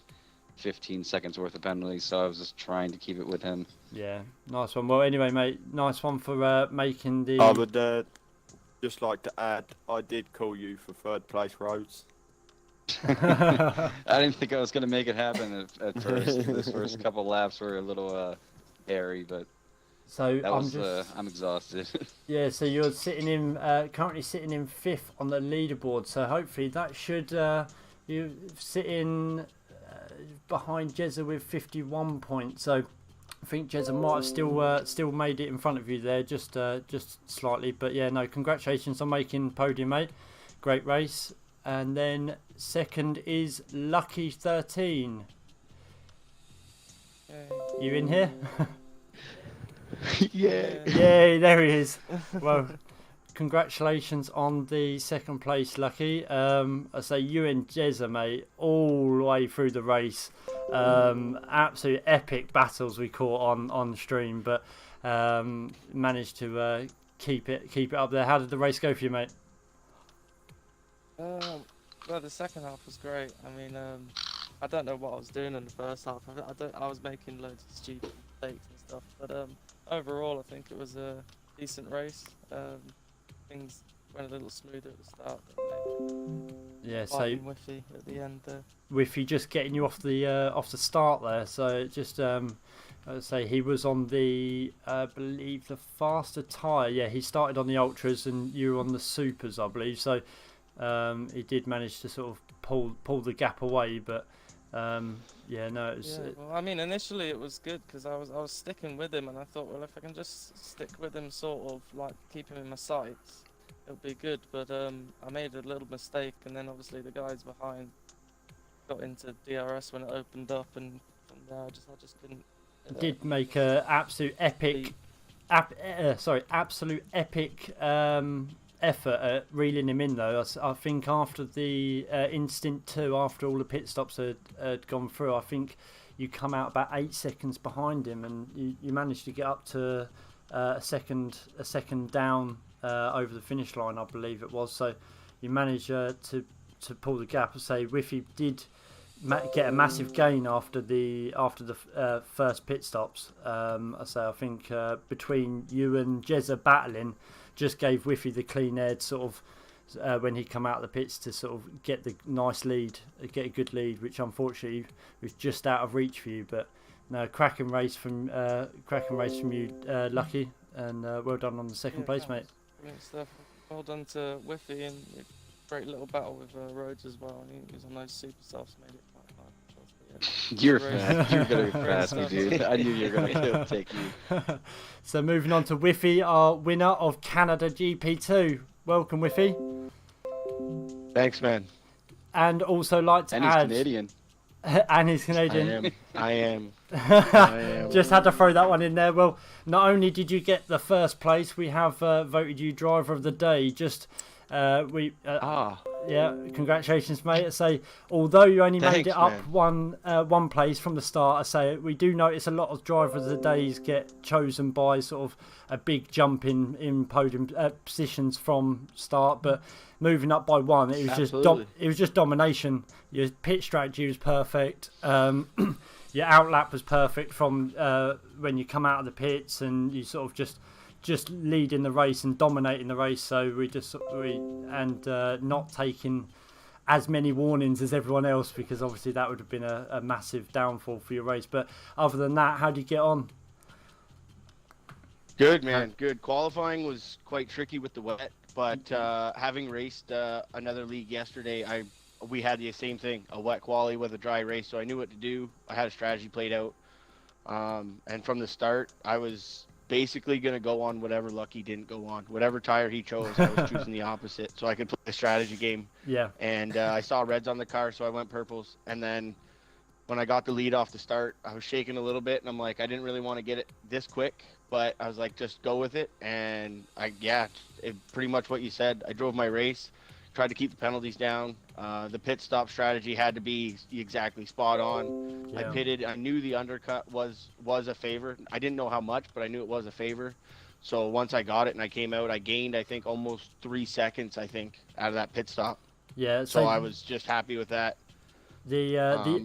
15 seconds worth of penalties, so I was just trying to keep it with him. Yeah, nice one. Well, anyway, mate, nice one for making the. I would just like to add, I did call you for third place, Rhodes. I didn't think I was going to make it happen at first. This first couple laps were a little hairy, but So I'm exhausted. Yeah, so you're currently sitting in 5th on the leaderboard. So hopefully that should you sit in behind Jezza with 51 points. So I think Jezza might have still made it in front of you there, just slightly. But yeah, no, congratulations on making podium, mate. Great race. And then second is Lucky 13. You in here? Yeah. Yay, there he is. Well, congratulations on the second place, Lucky. I say you and Jezza, mate, all the way through the race. Absolute epic battles we caught on stream, but managed to keep it up there. How did the race go for you, mate? Well, the second half was great. I mean, I don't know what I was doing in the first half. I was making loads of stupid mistakes and stuff, but overall, I think it was a decent race. Things went a little smoother at the start. Yeah, so Whiffy at the end. Whiffy just getting you off the start there. So it just I would say he was on the I believe the faster tyre. Yeah, he started on the ultras and you were on the supers, I believe. So he did manage to sort of pull the gap away, but. Yeah, no, it was. Yeah, well, I mean, initially it was good because I was sticking with him, and I thought, well, if I can just stick with him, sort of like keep him in my sights, it'll be good. But I made a little mistake, and then obviously the guys behind got into DRS when it opened up, and from there I just couldn't. Did make a absolute epic, absolute epic effort at reeling him in though. I think after the instant 2, after all the pit stops had gone through, I think you come out about 8 seconds behind him, and you managed to get up to a second down over the finish line, I believe it was. So you managed to pull the gap. I say Whiffy did get a massive gain after the first pit stops. I think between you and Jezza battling just gave Whiffy the clean air sort of when he come out of the pits to sort of get the nice lead, get a good lead, which unfortunately was just out of reach for you. But no, cracking race from you, Lucky, and well done on the second place, mate. Brilliant stuff. Well done to Whiffy, and a great little battle with Rhodes as well. And he was on those super softs, made it quite hard. You're gonna pass me, dude. I knew you were gonna take me. So moving on to Whiffy, our winner of Canada GP2. Welcome, Whiffy. Thanks, man. And also like to add. And he's Canadian. And he's Canadian. I am. Just had to throw that one in there. Well, not only did you get the first place, we have voted you driver of the day. Yeah, congratulations, mate. I say, although you only made it up one place from the start, I say we do notice a lot of drivers of the days get chosen by sort of a big jump in podium positions from start, but moving up by one, it was just domination. Your pit strategy was perfect. Your outlap was perfect from when you come out of the pits, and you sort of just leading the race and dominating the race. So not taking as many warnings as everyone else, because obviously that would have been a massive downfall for your race. But other than that, how do you get on? Good, man. Good. Qualifying was quite tricky with the wet, but having raced another league yesterday, we had the same thing, a wet quali with a dry race, so I knew what to do. I had a strategy played out, and from the start, I was basically going to go on whatever Lucky didn't go on. Whatever tire he chose, I was choosing the opposite, so I could play a strategy game. Yeah. And I saw reds on the car, so I went purples, and then when I got the lead off the start, I was shaking a little bit, and I'm like, I didn't really want to get it this quick, but I was like, just go with it. And pretty much what you said. I drove my race, tried to keep the penalties down. The pit stop strategy had to be exactly spot on. Yeah. I pitted. I knew the undercut was a favor. I didn't know how much, but I knew it was a favor. So once I got it and I came out, I gained, I think, almost 3 seconds, I think, out of that pit stop. Yeah. So I was just happy with that. The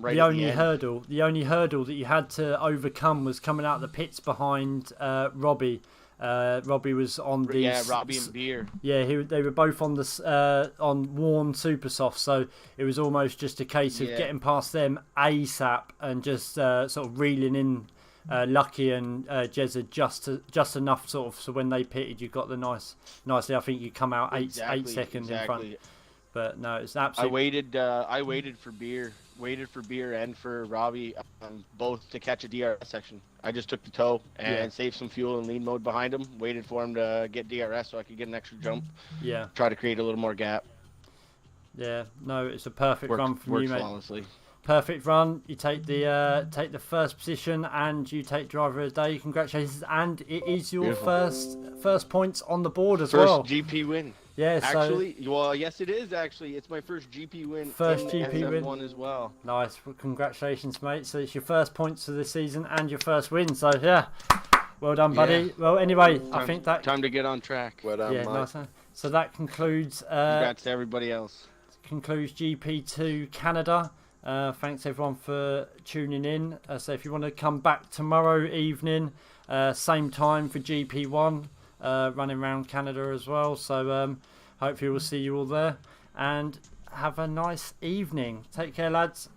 right only at the hurdle that you had to overcome was coming out the pits behind Robbie. Robbie was on the Robbie and Beer. Yeah, they were both on the on worn super soft, so it was almost just a case of getting past them ASAP and just sort of reeling in Lucky and Jezza just enough, sort of, so when they pitted, you got the nicely. I think you come out eight seconds in front. But no, it's absolutely. I waited for Beer and for Robbie, both to catch a DRS section. I just took the toe and saved some fuel in lean mode behind him. Waited for him to get DRS so I could get an extra jump. Yeah. Try to create a little more gap. Yeah. No, it's a perfect run from you, mate. Flawlessly. Perfect run. You take the first position and you take driver of the day. Congratulations, and it is your first points on the board as well. First GP win. Yeah, actually, well, yes, it is actually. It's my first GP win. First GP SF1 win as well. Nice. Well, congratulations, mate. So it's your first points of the season and your first win. So yeah, well done, buddy. Yeah. Well, anyway, I think that time to get on track. Well done, mate. Nice. So that concludes. Congrats to everybody else. Concludes GP2 Canada. Thanks everyone for tuning in. So if you want to come back tomorrow evening, same time for GP1, running around Canada as well. So hopefully we'll see you all there, and have a nice evening. Take care, lads.